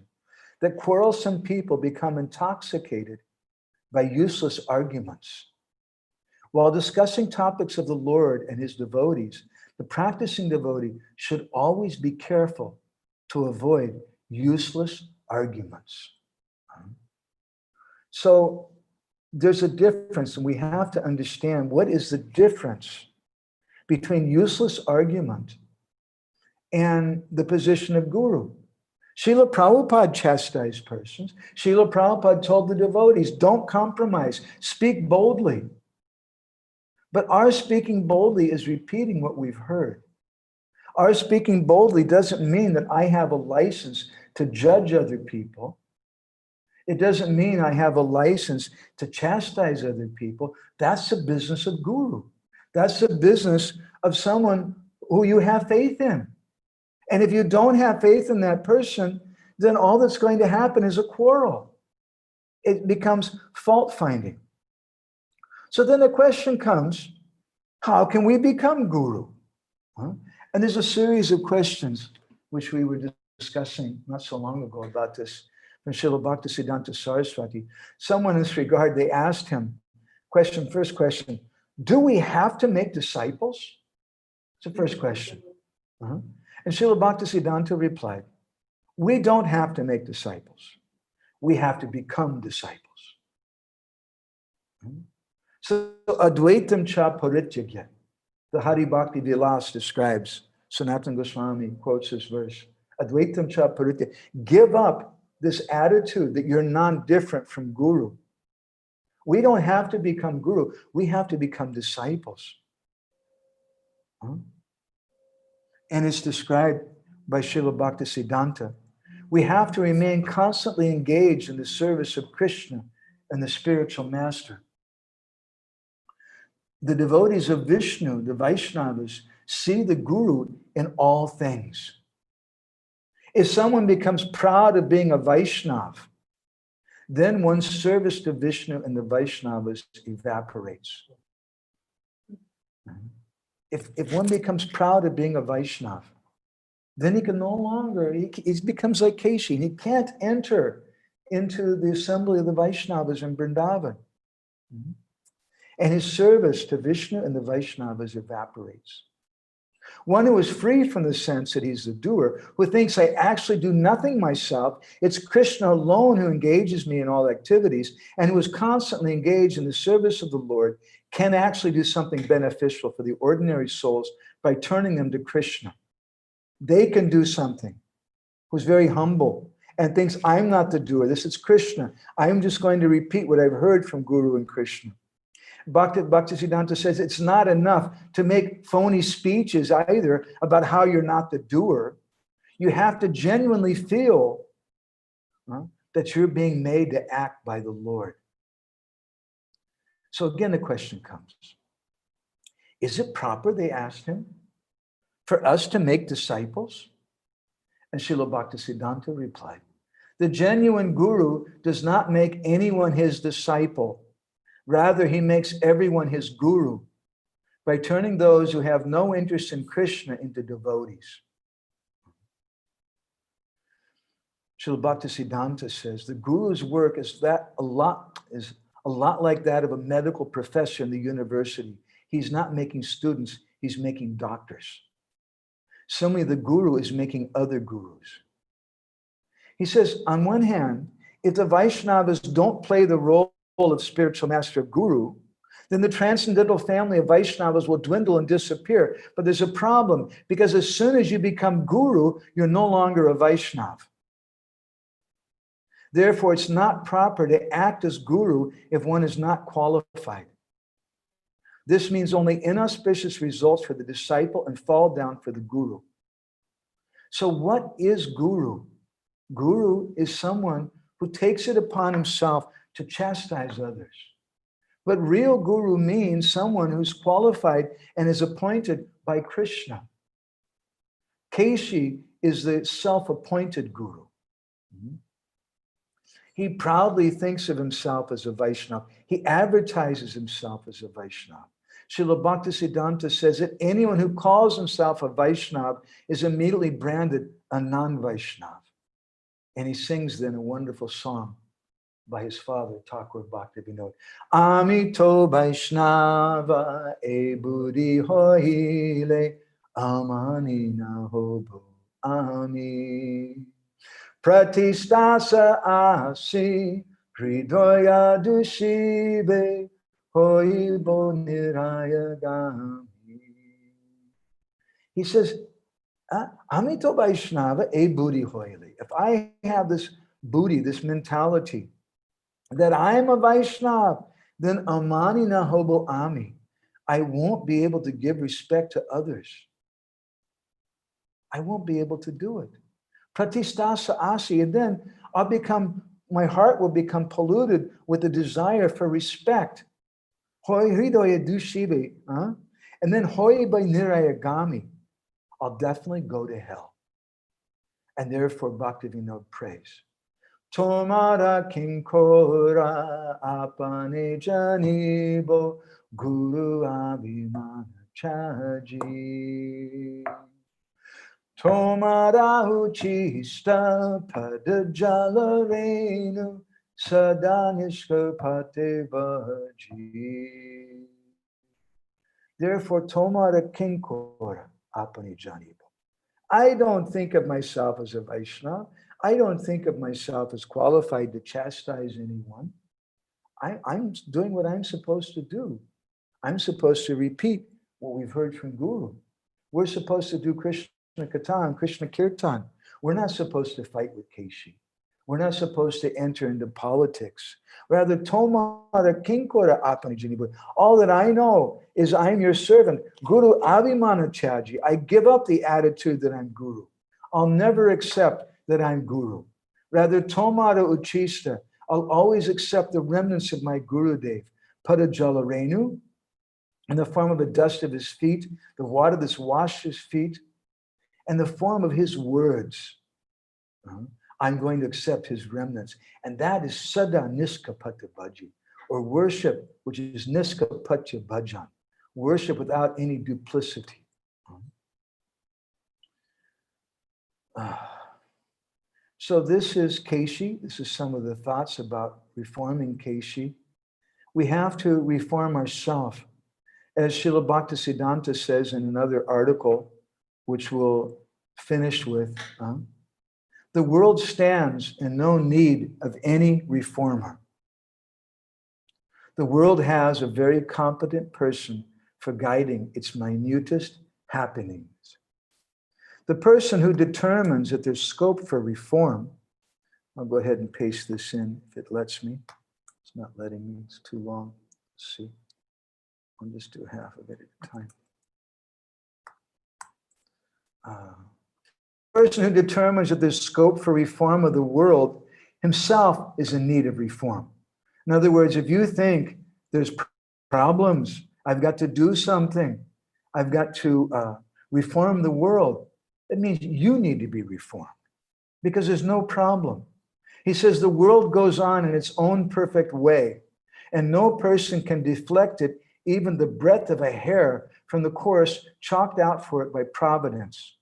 that quarrelsome people become intoxicated by useless arguments. While discussing topics of the Lord and his devotees, the practicing devotee should always be careful to avoid useless arguments. So there's a difference, and we have to understand what is the difference between useless argument and the position of guru. Srila Prabhupada chastised persons. Srila Prabhupada told the devotees, don't compromise, speak boldly. But our speaking boldly is repeating what we've heard. Our speaking boldly doesn't mean that I have a license to judge other people. It doesn't mean I have a license to chastise other people. That's the business of guru. That's the business of someone who you have faith in. And if you don't have faith in that person, then all that's going to happen is a quarrel. It becomes fault finding. So then the question comes, how can we become guru? And there's a series of questions which we were discussing not so long ago about this from Srila Bhaktisiddhanta Saraswati. Someone in this regard, they asked him, first question, do we have to make disciples? It's the first question. And Srila Bhaktisiddhanta replied, we don't have to make disciples. We have to become disciples. So Advaitam cha parityagya. The Hari Bhakti Vilas describes, Sanatana Goswami quotes this verse, Advaitam cha parityagya. Give up this attitude that you're non-different from guru. We don't have to become guru. We have to become disciples. And it's described by Srila Bhaktisiddhanta. We have to remain constantly engaged in the service of Krishna and the spiritual master. The devotees of Vishnu, the Vaishnavas, see the guru in all things. If someone becomes proud of being a Vaishnav, then one's service to Vishnu and the Vaishnavas evaporates. If one becomes proud of being a Vaishnav, then he can no longer, he becomes like Kesi. He can't enter into the assembly of the Vaishnavas in Vrindavan. And his service to Vishnu and the Vaishnavas evaporates. One who is free from the sense that he's the doer, who thinks I actually do nothing myself, it's Krishna alone who engages me in all activities, and who is constantly engaged in the service of the Lord, can actually do something beneficial for the ordinary souls by turning them to Krishna. They can do something. Who's very humble and thinks, I'm not the doer, this is Krishna. I'm just going to repeat what I've heard from Guru and Krishna. Bhaktisiddhanta says it's not enough to make phony speeches either about how you're not the doer. You have to genuinely feel that you're being made to act by the Lord. So again, the question comes, is it proper, they asked him, for us to make disciples? And Srila Bhaktisiddhanta replied, the genuine guru does not make anyone his disciple. Rather, he makes everyone his guru by turning those who have no interest in Kṛṣṇa into devotees. Srila Bhaktisiddhanta says the guru's work is a lot like that of a medical professor in the university. He's not making students, he's making doctors. Similarly, the guru is making other gurus. He says, on one hand, if the Vaishnavas don't play the role of spiritual master guru, then the transcendental family of Vaishnavas will dwindle and disappear. But there's a problem, because as soon as you become guru, you're no longer a Vaishnava. Therefore, it's not proper to act as guru if one is not qualified. This means only inauspicious results for the disciple and fall down for the guru. So what is guru? Guru is someone who takes it upon himself to chastise others. But real guru means someone who's qualified and is appointed by Kṛṣṇa. Kesi is the self-appointed guru. He proudly thinks of himself as a Vaishnava. He advertises himself as a Vaishnava. Srila Bhaktisiddhanta says that anyone who calls himself a Vaishnava is immediately branded a non-Vaishnava. And he sings then a wonderful song by his father, Thakur Bhaktivinoda. Amito Vaishnava e buddhi hoile amani na hobo ami. Pratistasa asi hridaya dushibe hoibo nirayagami. He says, Amito Vaishnava e buddhi hoile. If I have this buddhi, this mentality, that I'm a Vaishnava, then amani na hobo ami. I won't be able to give respect to others. I won't be able to do it. Pratistasa asi, and then my heart will become polluted with the desire for respect. Hoi hridoya dushibe, and then hoi by nirayagami. I'll definitely go to hell. And therefore Bhaktivinoda prays. Tomara kinkora apane janibo guru abhimana chaji. Tomara uchista padajala renu sadanishka pate bhaji. Therefore, tomara kinkora apane janibo. I don't think of myself as a Vaishnava. I don't think of myself as qualified to chastise anyone. I'm doing what I'm supposed to do. I'm supposed to repeat what we've heard from Guru. We're supposed to do Kṛṣṇa Katha and Kṛṣṇa Kirtan. We're not supposed to fight with Kesi. We're not supposed to enter into politics. Rather, Tomara Kinkora Apanijanibu. All that I know is I'm your servant. Guru Abhimana Chaji. I give up the attitude that I'm Guru. I'll never accept that I'm Guru. Rather, Tomara Uchista. I'll always accept the remnants of my Gurudev. Padajala Renu, in the form of the dust of his feet, the water that's washed his feet, and the form of his words. I'm going to accept his remnants. And that is Sada Niskapatya Bhaji, or worship, which is Niskapatya Bhajan, worship without any duplicity. So this is Kesi. This is some of the thoughts about reforming Kesi. We have to reform ourselves. As Srila Bhaktisiddhanta says in another article, which we'll finish with, the world stands in no need of any reformer. The world has a very competent person for guiding its minutest happenings. The person who determines that there's scope for reform, I'll go ahead and paste this in if it lets me. It's not letting me, it's too long. Let's see. I'll just do half of it at a time. person who determines that there's scope for reform of the world himself is in need of reform. In other words, if you think there's problems, I've got to do something, I've got to reform the world, that means you need to be reformed because there's no problem. He says the world goes on in its own perfect way, and no person can deflect it even the breadth of a hair from the course chalked out for it by providence.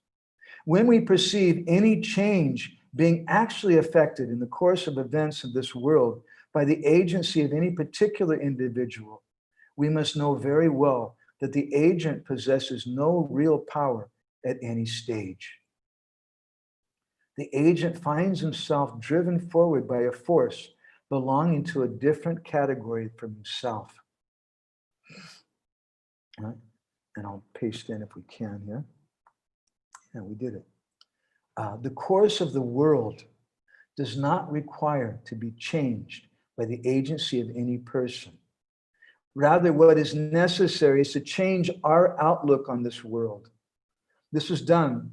When we perceive any change being actually affected in the course of events of this world by the agency of any particular individual, we must know very well that the agent possesses no real power at any stage. The agent finds himself driven forward by a force belonging to a different category from himself. Right? And I'll paste in if we can here. And we did it. The course of the world does not require to be changed by the agency of any person. Rather, what is necessary is to change our outlook on this world. This was done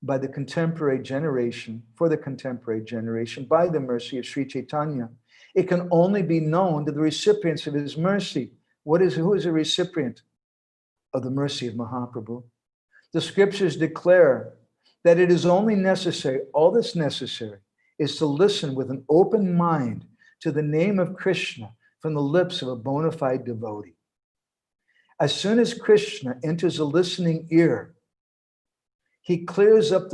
by the contemporary generation, for the contemporary generation, by the mercy of Sri Chaitanya. It can only be known to the recipients of his mercy. Who is a recipient of the mercy of Mahaprabhu? The scriptures declare that it is only necessary, all that's necessary, is to listen with an open mind to the name of Kṛṣṇa from the lips of a bona fide devotee. As soon as Kṛṣṇa enters a listening ear, he clears up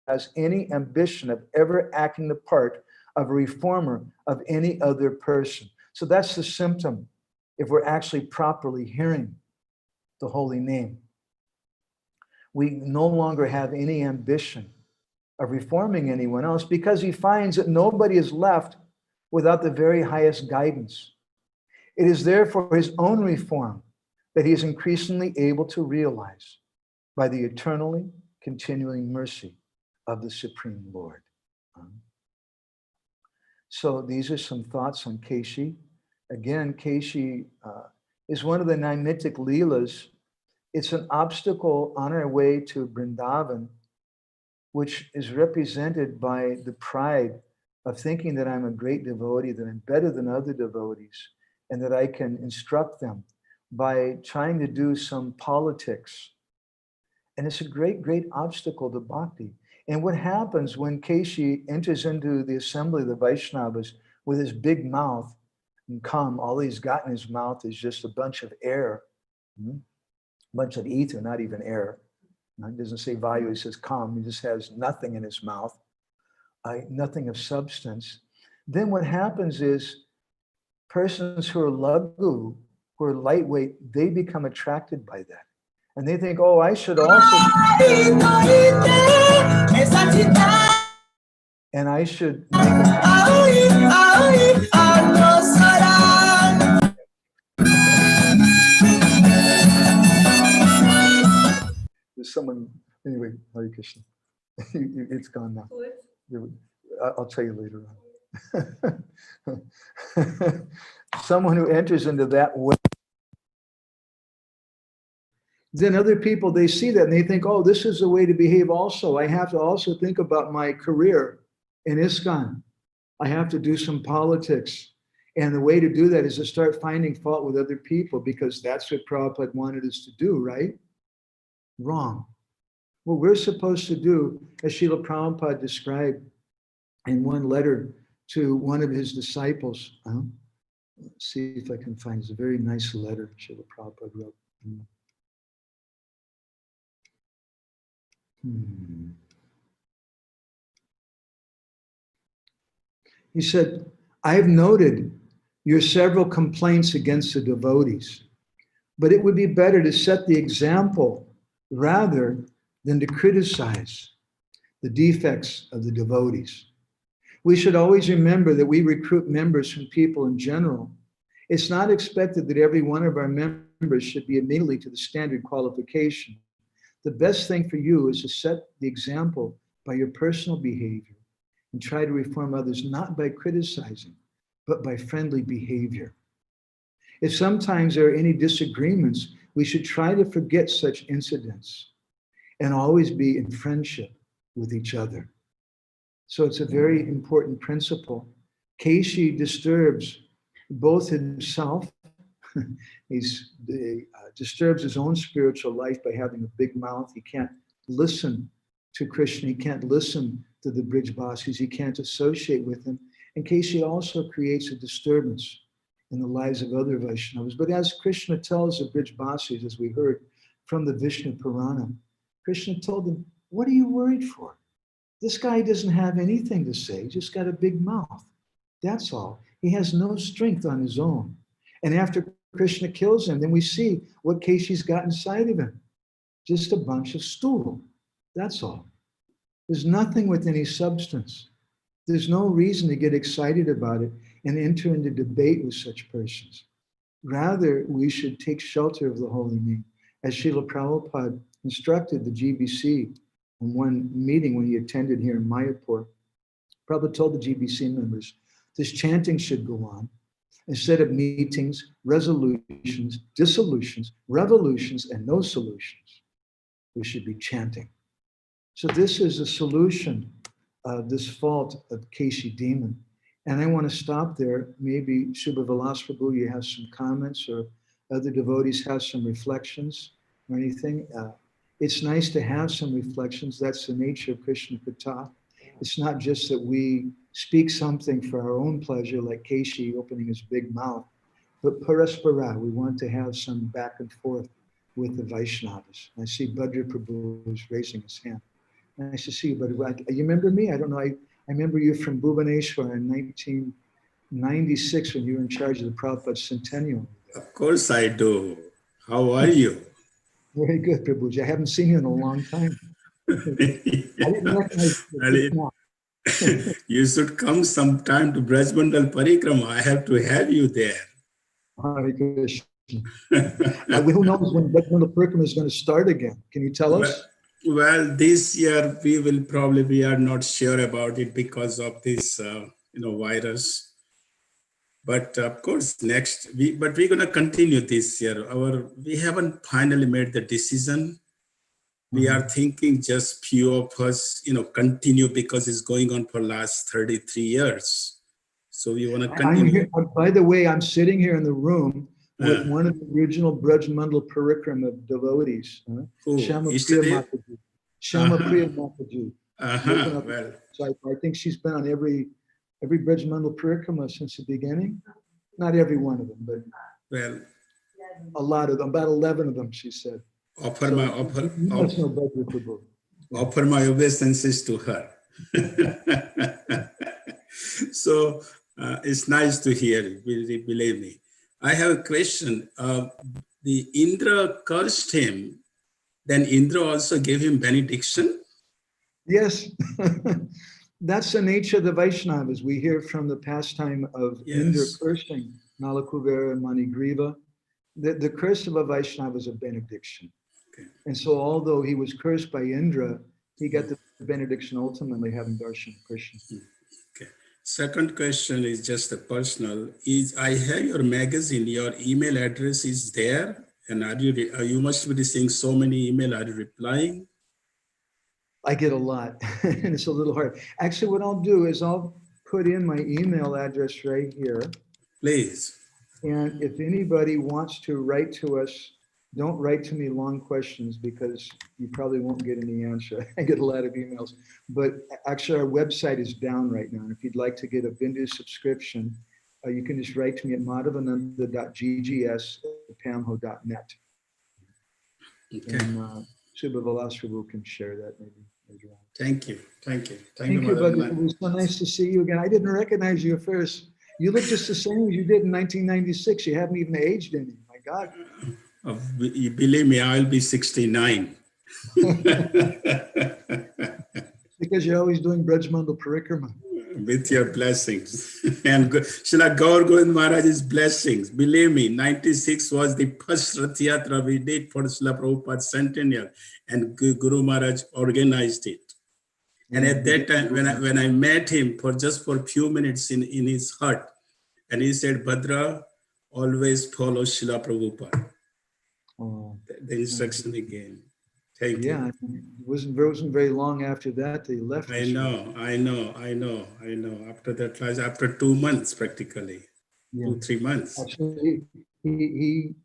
as any ambition of ever acting the part of a reformer of any other person. So that's the symptom if we're actually properly hearing the holy name. We no longer have any ambition of reforming anyone else because he finds that nobody is left without the very highest guidance. It is therefore his own reform that he is increasingly able to realize by the eternally continuing mercy of the Supreme Lord. So these are some thoughts on Kesi. Again, Kesi is one of the Naimitic Leelas. It's an obstacle on our way to Vrindavan, which is represented by the pride of thinking that I'm a great devotee, that I'm better than other devotees, and that I can instruct them by trying to do some politics. And it's a great, great obstacle to bhakti. And what happens when Kesi enters into the assembly of the Vaishnavas with his big mouth and all he's got in his mouth is just a bunch of air, a bunch of ether, not even air. He doesn't say vayu, he says kam. He just has nothing in his mouth, nothing of substance. Then what happens is persons who are laghu, who are lightweight, they become attracted by that. And they think, oh, I should also. And I should. There's someone, anyway, Hare Krishna. It's gone now. I'll tell you later on. Someone who enters into that way. Then other people, they see that and they think, oh, this is the way to behave also. I have to also think about my career in ISKCON. I have to do some politics. And the way to do that is to start finding fault with other people because that's what Prabhupada wanted us to do, right? Wrong. What we're supposed to do, as Srila Prabhupada described in one letter to one of his disciples. Let's see if I can find it. It's a very nice letter Srila Prabhupada wrote. He said, I have noted your several complaints against the devotees, but it would be better to set the example rather than to criticize the defects of the devotees. We should always remember that we recruit members from people in general. It's not expected that every one of our members should be immediately to the standard qualification. The best thing for you is to set the example by your personal behavior and try to reform others, not by criticizing, but by friendly behavior. If sometimes there are any disagreements, we should try to forget such incidents and always be in friendship with each other. So it's a very important principle. Kesi disturbs both himself, he disturbs his own spiritual life by having a big mouth. He can't listen to Kṛṣṇa, he can't listen to the Brijbasis, he can't associate with them. And Kesi also creates a disturbance in the lives of other Vaishnavas. But as Kṛṣṇa tells the Brijbasis, as we heard from the Vishnu Purana, Kṛṣṇa told them, what are you worried for? This guy doesn't have anything to say, he's just got a big mouth. That's all. He has no strength on his own. And after Kṛṣṇa kills him, then we see what Kesi's got inside of him. Just a bunch of stool. That's all. There's nothing with any substance. There's no reason to get excited about it and enter into debate with such persons. Rather, we should take shelter of the holy name. As Srila Prabhupada instructed the GBC in one meeting when he attended here in Mayapur, Prabhupada told the GBC members, this chanting should go on. Instead of meetings, resolutions, dissolutions, revolutions, and no solutions, we should be chanting. So this is a solution of this fault of Kesi demon. And I want to stop there. Maybe Subha Vilas Prabhu, you have some comments, or other devotees have some reflections or anything. It's nice to have some reflections. That's the nature of Kṛṣṇa Katha. It's not just that we speak something for our own pleasure, like Kesi opening his big mouth, but paraspara, we want to have some back and forth with the Vaishnavas. I see Bhadra Prabhu is raising his hand. Nice to see you, Bhadra. You remember me? I don't know. I remember you from Bhubaneswar in 1996 when you were in charge of the Prabhupada Centennial. Of course I do. How are you? Very good, Prabhuji. I haven't seen you in a long time. I didn't recognize you. You should come sometime to Brajmandal Parikrama. I have to have you there. Hare Krishna. Who knows when Brajmandal Parikrama is going to start again? Can you tell us? Well, this year we are not sure about it because of this, virus. But of course, but we're going to continue this year. We haven't finally made the decision. We are thinking just few of us, continue because it's going on for last 33 years. So we want to continue. By the way, I'm sitting here in the room with one of the original Brajmandal Parikrama devotees, Shama Priya Mataji. Shama Priya Mataji. Well, so I think she's been on every Brajmandal Parikrama since the beginning. Not every one of them, but a lot of them, about 11 of them, she said. Offer my obeisances to her. So it's nice to hear it, believe me. I have a question. The Indra cursed him, then Indra also gave him benediction? Yes. That's the nature of the Vaishnavas. We hear from the pastime of Indra cursing Nalakuvara and Manigriva. The curse of a Vaishnava is a benediction. Okay. And so although he was cursed by Indra, he got the benediction ultimately having darshan of Krishna. Okay. Second question is just a personal. I have your magazine, your email address is there, and you must be receiving so many emails. Are you replying? I get a lot, and it's a little hard. Actually, what I'll do is I'll put in my email address right here. Please. And if anybody wants to write to us, don't write to me long questions because you probably won't get any answer. I get a lot of emails, but actually our website is down right now. And if you'd like to get a Bindu subscription, you can just write to me at madhavananda.ggs@pamho.net. Okay. And Subha Vilas Prabhu can share that maybe later on. Thank you. Thank you, buddy. It was so nice to see you again. I didn't recognize you at first. You look just the same as you did in 1996. You haven't even aged any. My God. You believe me, I'll be 69. Because you're always doing Brajmandal Parikrama. With your blessings. And Srila Gaur Govind Maharaj's blessings. Believe me, 96 was the first Rath Yatra we did for Srila Prabhupada's centennial. And Guru Maharaj organized it. And at that time, when I met him for a few minutes in his hut, and he said, Bhadra, always follow Srila Prabhupada. The instruction again. Thank you. Yeah, it wasn't very long after that they left. I know. After that class, after 2 months practically, Yeah. 2-3 months. Actually, he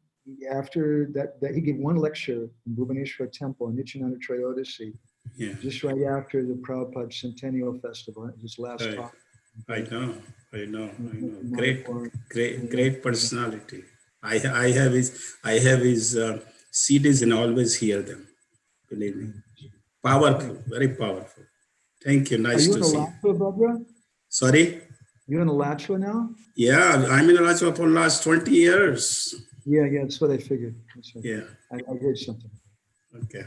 after that he gave one lecture in Bhubaneswar Temple in Nityam Trayodasi, Yeah, just right after the Prabhupada Centennial Festival, his last talk. I know. Manipur. Great personality. I have his CDs and always hear them. Believe me, powerful, very powerful. Thank you. Are Nice you in to see you. Alachua, Barbara? Sorry. You in Alachua now? Yeah, I'm in Rajwa for last 20 years. Yeah, that's what I figured. Yeah. I heard something. Okay.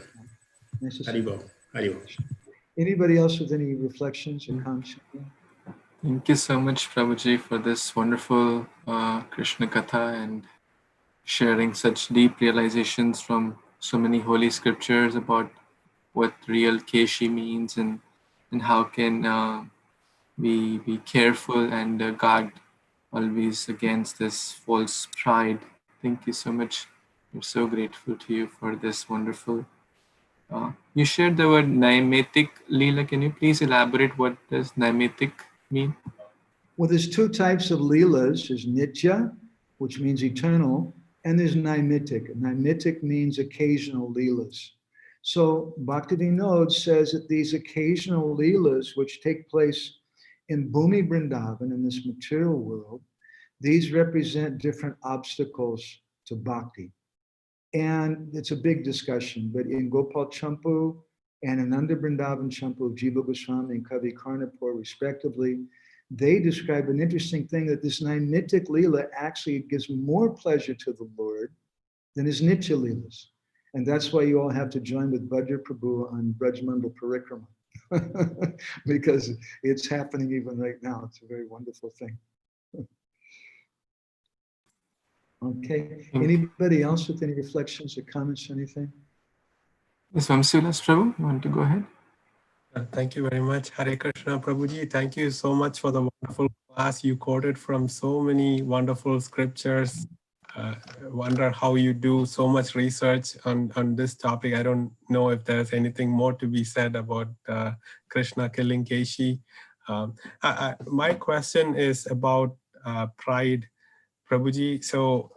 Nice to see you. Haribo. Anybody else with any reflections or comments? Thank you so much, Prabhuji, for this wonderful Krishna Katha and sharing such deep realizations from so many holy scriptures about what real Keshi means and how can we be careful and guard always against this false pride. Thank you so much. We're so grateful to you for this wonderful. You shared the word naimetic, Leela. Can you please elaborate what does naimetic mean? Well, there's two types of leelas. There's nitya, which means eternal, and there's naimitic. Naimitic means occasional leelas. So Bhaktivinoda says that these occasional leelas, which take place in Bhumi Vrindavan, in this material world, these represent different obstacles to bhakti. And it's a big discussion, but in Gopal Champu and Ananda Vrindavan Champu of Jiva Goswami and Kavi Karnapur, respectively, they describe an interesting thing that this naimitic leela actually gives more pleasure to the Lord than his nitya leelas. And that's why you all have to join with Bhadra Prabhu on Brajmandal Parikrama, because it's happening even right now. It's a very wonderful thing. Okay, anybody else with any reflections or comments or anything? Yes, Vamsilas Prabhu, you want to go ahead? Thank you very much, Hare Krishna Prabhuji. Thank you so much for the wonderful class. You quoted from so many wonderful scriptures. Wonder how you do so much research on this topic. I don't know if there's anything more to be said about Krishna killing Keshi. My question is about pride, Prabhuji. So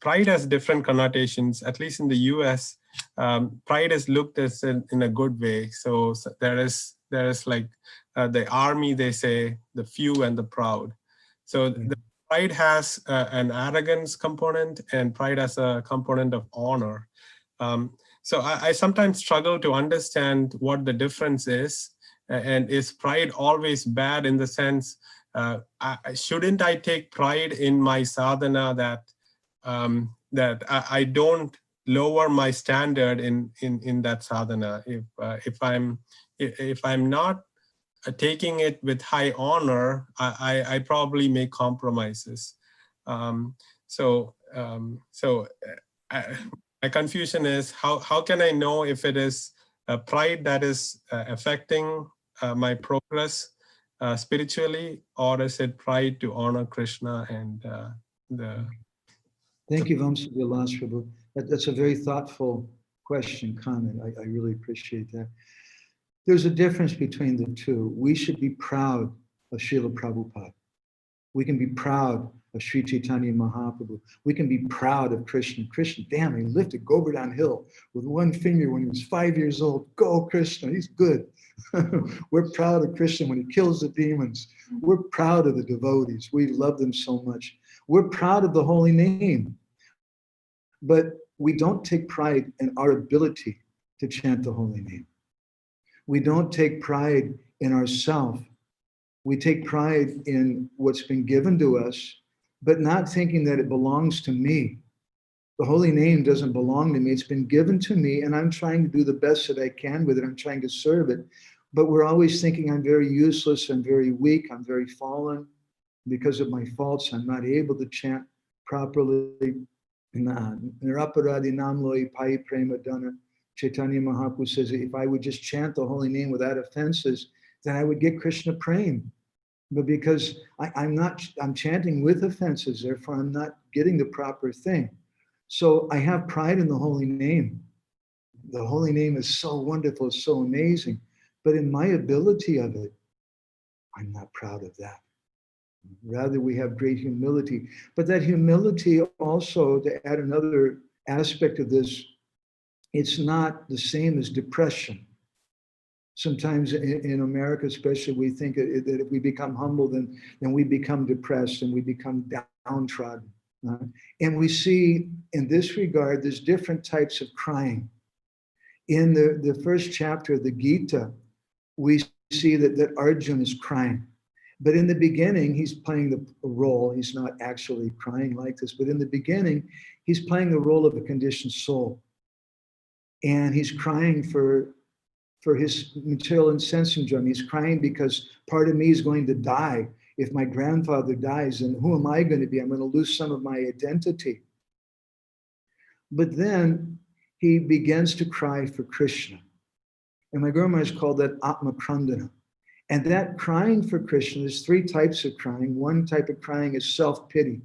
pride has different connotations, at least in the US. Pride is looked as in a good way. So there is like the army, they say, the few and the proud. So the pride has an arrogance component, and pride has a component of honor. So I sometimes struggle to understand what the difference is. And is pride always bad in the sense, shouldn't I take pride in my sadhana that I don't lower my standard in that sadhana? If I'm not taking it with high honor, I probably make compromises. My confusion is how can I know if it is pride that is affecting my progress spiritually, or is it pride to honor Krishna and the... Thank you, Vamsilas Prabhu. That's a very thoughtful question, comment. I really appreciate that. There's a difference between the two. We should be proud of Srila Prabhupada. We can be proud of Sri Chaitanya Mahaprabhu. We can be proud of Krishna. Krishna, damn, he lifted Govardhan Hill with one finger when he was 5 years old. Go, Krishna, he's good. We're proud of Krishna when he kills the demons. We're proud of the devotees. We love them so much. We're proud of the holy name. But we don't take pride in our ability to chant the holy name. We don't take pride in ourself. We take pride in what's been given to us, but not thinking that it belongs to me. The holy name doesn't belong to me. It's been given to me, and I'm trying to do the best that I can with it. I'm trying to serve it. But we're always thinking I'm very useless, I'm very weak, I'm very fallen. Because of my faults, I'm not able to chant properly. Niraparadi namloi pai prema dana. Chaitanya Mahaprabhu says, if I would just chant the holy name without offenses, then I would get Krishna prema. But because I'm chanting with offenses, therefore I'm not getting the proper thing. So I have pride in the holy name. the holy name is so wonderful, so amazing. But in my ability of it, I'm not proud of that. Rather, we have great humility. But that humility also, to add another aspect of this, it's not the same as depression. Sometimes in America, especially, we think that if we become humble, then we become depressed and we become downtrodden. And we see in this regard, there's different types of crying. In the first chapter of the Gita, we see that Arjuna is crying. But in the beginning, he's playing the role. He's not actually crying like this, but in the beginning, he's playing the role of a conditioned soul. And he's crying for his material and sense syndrome. He's crying because part of me is going to die. If my grandfather dies, then who am I going to be? I'm going to lose some of my identity. But then he begins to cry for Kṛṣṇa. And my Guru Maharaj called that Atma Krandana. And that crying for Kṛṣṇa, there's three types of crying. One type of crying is self-pity.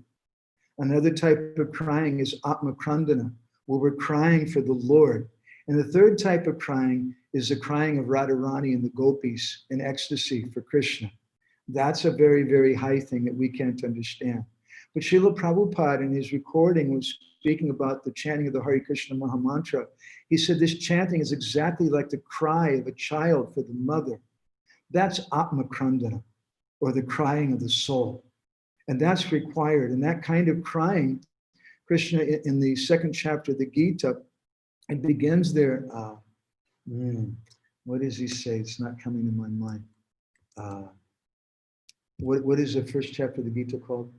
Another type of crying is Atma Krandana, where we're crying for the Lord. And the third type of crying is the crying of Radharani and the gopis in ecstasy for Kṛṣṇa. That's a very, very high thing that we can't understand. But Srila Prabhupada in his recording was speaking about the chanting of the Hare Krishna Mahamantra. He said this chanting is exactly like the cry of a child for the mother. That's Atma Krandana, or the crying of the soul. And that's required. And that kind of crying, Kṛṣṇa in the second chapter of the Gita, it begins there. What does he say? It's not coming to my mind. What is the first chapter of the Gita called?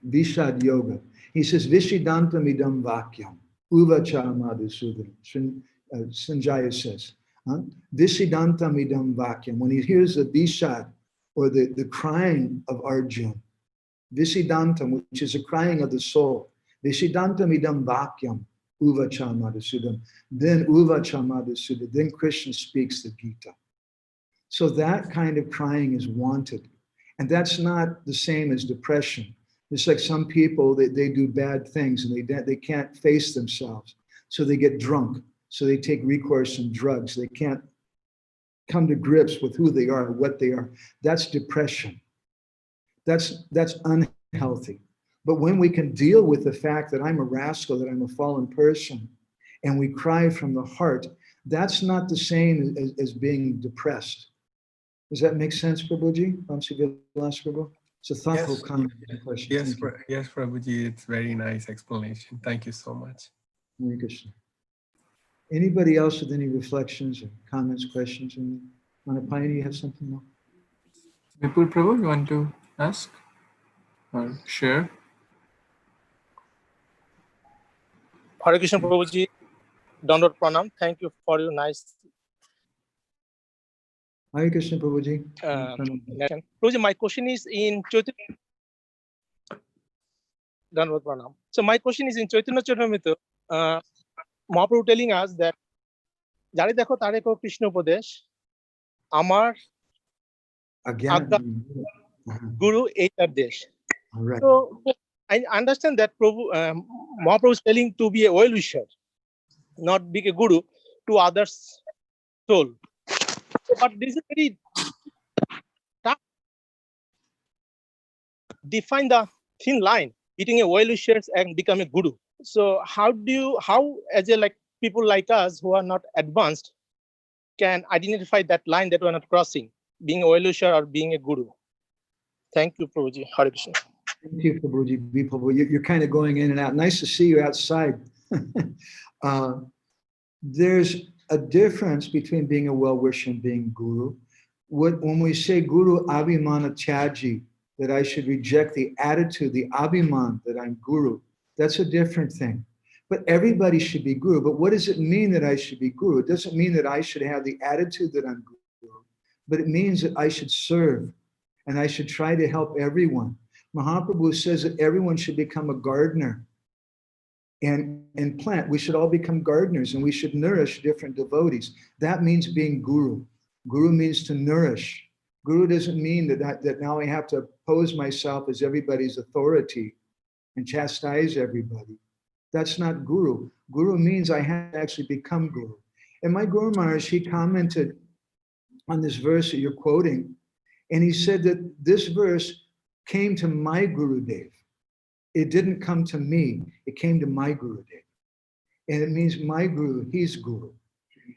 Vishad Yoga. He says, Vishidantam idam vakyam, uvachara madhusudana. Sanjaya says, Vishidantam idam vakyam. When he hears the Vishad, or the crying of Arjuna, Vishidantam, which is a crying of the soul, Vishidantam idam vakyam, uvachara madhusudana. Then uvachara madhusudana. Then Krishna speaks the Gita. So that kind of crying is wanted. And that's not the same as depression. It's like some people, they do bad things and they can't face themselves. So they get drunk. So they take recourse in drugs. They can't come to grips with who they are, what they are. That's depression. That's unhealthy. But when we can deal with the fact that I'm a rascal, that I'm a fallen person, and we cry from the heart, that's not the same as being depressed. Does that make sense, Prabhuji? Prabhu? It's a thoughtful comment. Question. Yes, Prabhuji, it's very nice explanation. Thank you so much. Hare Krishna. Anybody else with any reflections or comments, questions? Manapayani, you have something more? Vipul Prabhu, you want to ask or share? Hare Krishna Prabhuji, Dandot Pranam. Thank you for your nice. Hare Krishna Prabhuji. Prabhuji, my question is in Chaitanya. Dandot Pranam. So my question is in Chaitanya Charitamrita. Mahaprabhu telling us that Jare dekho tare ko Krishna upadesh, Amar Guru Eitar Desh. Right. So I understand that Mahaprabhu is telling to be a well-wisher, not be a guru to others' soul. But this is very tough. Define the thin line between a well-wisher and become a guru. So how as a people like us who are not advanced can identify that line that we're not crossing, being a well-wisher or being a guru? Thank you, Prabhuji. Hare Krishna. Thank you, Prabhuji. You're kind of going in and out. Nice to see you outside. There's a difference between being a well-wisher and being guru. When we say guru abhimana tyaji, that I should reject the attitude, the abhiman that I'm guru, that's a different thing. But everybody should be guru. But what does it mean that I should be guru? It doesn't mean that I should have the attitude that I'm guru, but it means that I should serve and I should try to help everyone. Mahaprabhu says that everyone should become a gardener and plant. We should all become gardeners and we should nourish different devotees. That means being guru. Guru means to nourish. Guru doesn't mean that now I have to pose myself as everybody's authority and chastise everybody. That's not guru. Guru means I have to actually become guru. And my Guru Maharaj, he commented on this verse that you're quoting, and he said that this verse came to my Gurudev. It didn't come to me, it came to my Gurudev. And it means my Guru, he's Guru.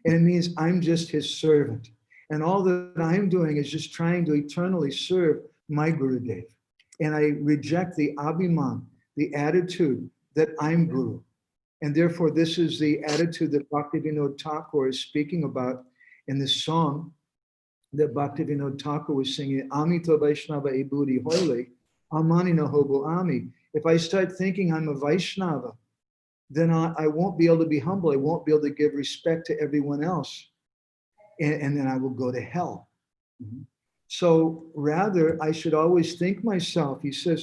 And it means I'm just his servant. And all that I'm doing is just trying to eternally serve my Gurudev. And I reject the abhiman, the attitude that I'm Guru. And therefore, this is the attitude that Bhaktivinoda Thakur is speaking about in this song that Bhaktivinoda Thakur was singing, Amito Vaishnava Ebudi Hoile, Amani no Hobo Ami. If I start thinking I'm a Vaishnava, then I won't be able to be humble. I won't be able to give respect to everyone else. And then I will go to hell. So rather, I should always think myself, he says,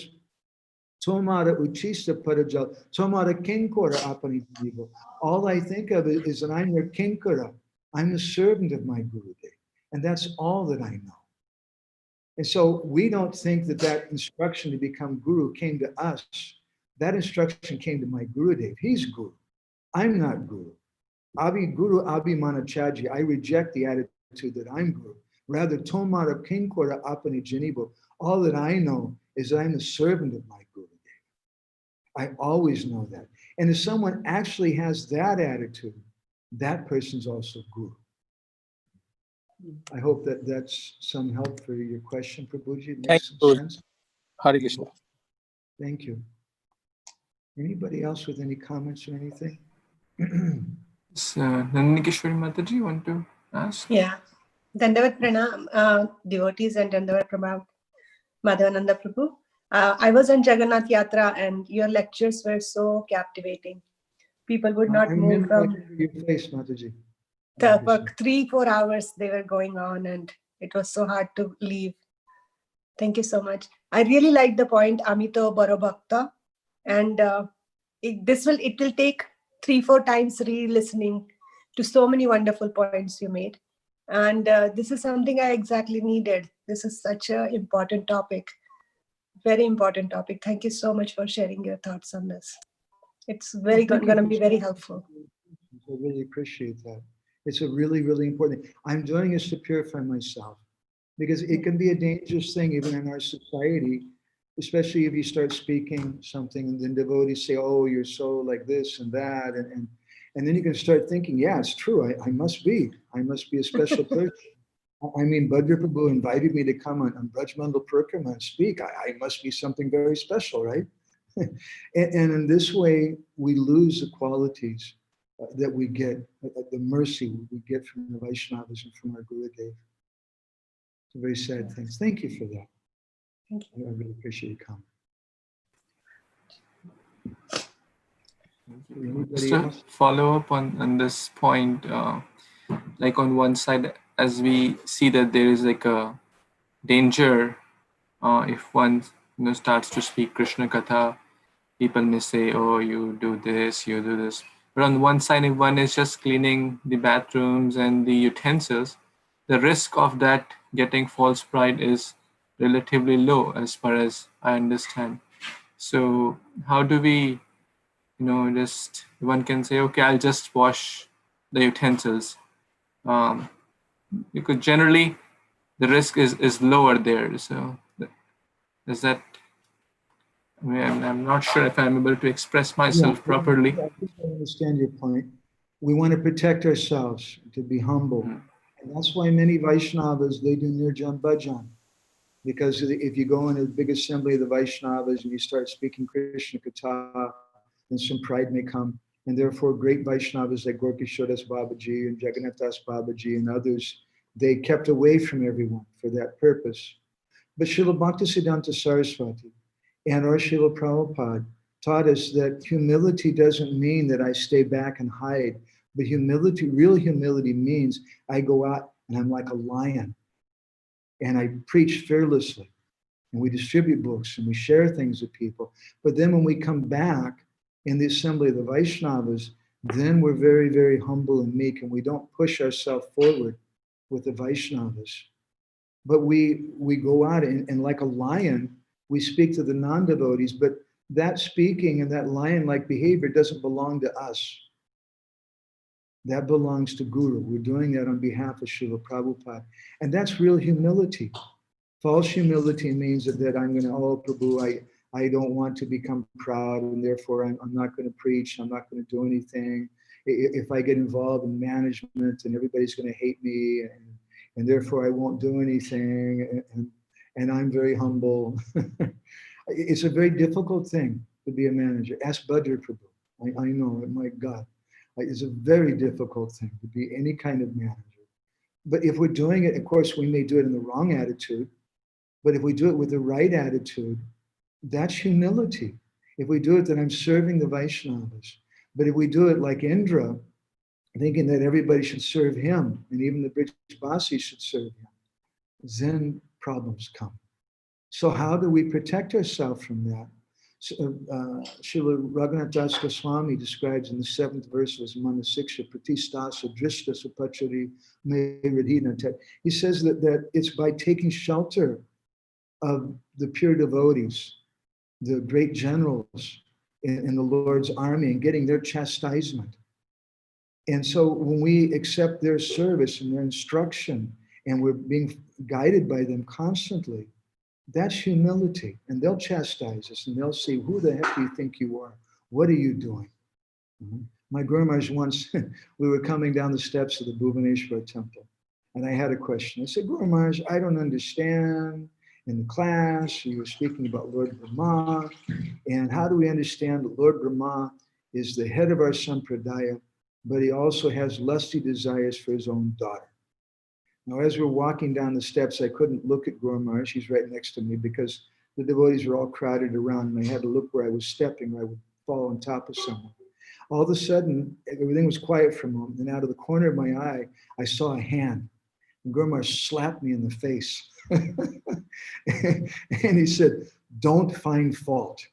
Tomara uchista parajal, tomara kinkora apani jiva. All I think of is that I'm your kinkara. I'm the servant of my Gurudev. And that's all that I know. And so we don't think that that instruction to become Guru came to us. That instruction came to my Gurudev. He's Guru. I'm not Guru. Abhi Guru Abhimana Chaji. I reject the attitude that I'm Guru. Rather, Tomara Kinkora Apani Janibo. All that I know is that I'm the servant of my Gurudev. I always know that. And if someone actually has that attitude, that person's also Guru. I hope that that's some help for your question, Prabhuji. It makes some sense. Hare Krishna. Thank you. Anybody else with any comments or anything? Nandikeshwari Mataji, you want to ask? Yeah. Dandavat Pranam, devotees, and Dandavat Pranam, Madhavananda Prabhu. I was on Jagannath Yatra and your lectures were so captivating. People would not move from your face, Mataji. for 3-4 hours they were going on and it was so hard to leave. Thank you so much. I really like the point Amito Baro Bhakta, and it will take 3-4 times re-listening to so many wonderful points you made. And this is something I exactly needed. This is such an important topic, very important topic. Thank you so much for sharing your thoughts on this. It's going to be very helpful. I really appreciate that. It's a really, really important. I'm doing this to purify myself because it can be a dangerous thing even in our society, especially if you start speaking something and then devotees say, oh, you're so like this and that. And then you can start thinking, yeah, it's true. I must be a special person. I mean, Bhadra Prabhu invited me to come on Braj Mandal Parikrama and speak. I must be something very special, right? and in this way, we lose the qualities that we get, the mercy we get from the Vaishnavas and from our Gurudev. It's a very sad thing. Thank you for that. Thank you. I really appreciate your comment. Just to follow up on this point, like on one side, as we see that there is like a danger if one starts to speak Krishna Katha, people may say, oh, you do this, you do this. But on one side, if one is just cleaning the bathrooms and the utensils, the risk of that getting false pride is relatively low as far as I understand. So how do we, just one can say, okay, I'll just wash the utensils. Because generally the risk is lower there. So is that, I'm not sure if I'm able to express myself properly. I think I understand your point. We want to protect ourselves, to be humble. And that's why many Vaishnavas, they do Nirjan Bhajan. Because if you go in a big assembly of the Vaishnavas and you start speaking Krishna Katha, then some pride may come. And therefore great Vaishnavas like Gorkishodas Babaji and Jagannath Das Babaji and others, they kept away from everyone for that purpose. But Srila Bhaktisiddhanta Saraswati and our Srila Prabhupada taught us that humility doesn't mean that I stay back and hide, but humility, real humility means I go out and I'm like a lion and I preach fearlessly and we distribute books and we share things with people. But then when we come back in the assembly of the Vaishnavas, then we're very, very humble and meek and we don't push ourselves forward with the Vaishnavas. But we go out and like a lion, we speak to the non-devotees, but that speaking and that lion-like behavior doesn't belong to us. That belongs to Guru. We're doing that on behalf of Srila Prabhupada. And that's real humility. False humility means that I'm going to, oh, Prabhu, I don't want to become proud, and therefore I'm not going to preach, I'm not going to do anything. If I get involved in management, and everybody's going to hate me, and therefore I won't do anything, and I'm very humble. It's a very difficult thing to be a manager. Ask Bhadra Prabhu. I know, my God. It's a very difficult thing to be any kind of manager. But if we're doing it, of course, we may do it in the wrong attitude, but if we do it with the right attitude, that's humility. If we do it, then I'm serving the Vaishnavas. But if we do it like Indra, thinking that everybody should serve him, and even the British Basis should serve him, then problems come. So how do we protect ourselves from that? Srila Raghunath Das Goswami describes in the 7th verse of his Manasiksha, Pratistasa Drishtasa Pachari Me Radhina Tet. He says that it's by taking shelter of the pure devotees, the great generals in the Lord's army, and getting their chastisement. And so when we accept their service and their instruction, and we're being guided by them constantly, that's humility. And they'll chastise us, and they'll say, who the heck do you think you are? What are you doing? My Guru Maharaj once, we were coming down the steps of the Bhubaneswar temple, and I had a question. I said, Guru Maharaj, I don't understand. In the class, you were speaking about Lord Brahma, and how do we understand that Lord Brahma is the head of our sampradaya, but he also has lusty desires for his own daughter. Now, as we're walking down the steps, I couldn't look at Guru Maharaj. She's right next to me because the devotees were all crowded around, and I had to look where I was stepping, or I would fall on top of someone. All of a sudden, everything was quiet for a moment, and out of the corner of my eye, I saw a hand. And Guru Maharaj slapped me in the face. And he said, don't find fault.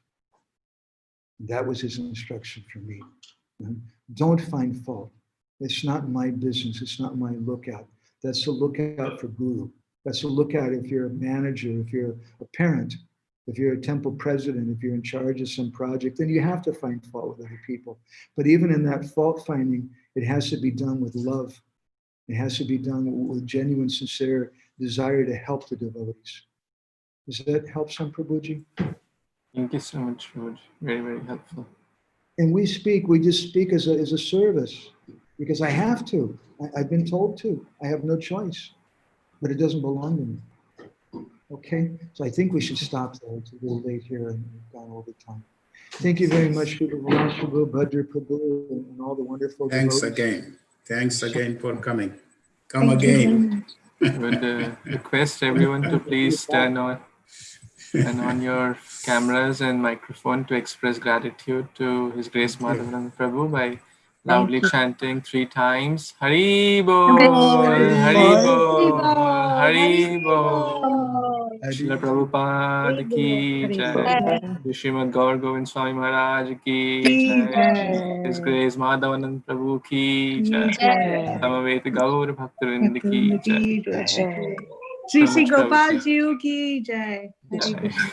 That was his instruction for me. Don't find fault. It's not my business. It's not my lookout. That's a lookout for Guru. That's a lookout if you're a manager, if you're a parent, if you're a temple president, if you're in charge of some project, then you have to find fault with other people. But even in that fault finding, it has to be done with love. It has to be done with genuine, sincere desire to help the devotees. Does that help some, Prabhuji? Thank you so much, Prabhuji. Very, very helpful. And we just speak as a service, because I have to. I've been told to. I have no choice, but it doesn't belong to me. Okay, so I think we should stop there. It's a little late here, and we've gone over time. Thank you very much, Prabhu, Bhadra Prabhu, and all the wonderful Thanks devotees. again. Thanks again for coming. Come Thank you very again. much. I would request everyone to please turn on your cameras and microphone to express gratitude to His Grace Madhavananda Prabhu by loudly chanting 3 times, Hari Bol, Hari Bol, Hari Bol. Srila Prabhupada ki jai. Śrīmad-Bhāgavatam Swami Maharaj ki jai. His Grace Madhavananda Prabhu ki jai. Samaveta Gaur Bhaktivinoda ki jai. Shri So Shri much, Gopal Prabhuji. Ji ki jai. Hare Krishna.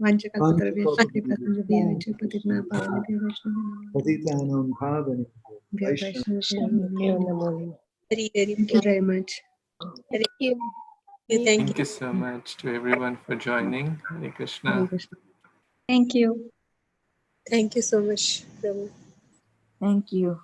Vanchakalpatarubhyascha kripatamjabhyascha patitna pavanebhyo vaishnavibhyo Patitanam Bhavani. namo. Thank you very much. Thank you. Thank you so much to everyone for joining. Hare Hare Krishna. Krishna. Thank you. Thank you so much, Prabhu. Thank you.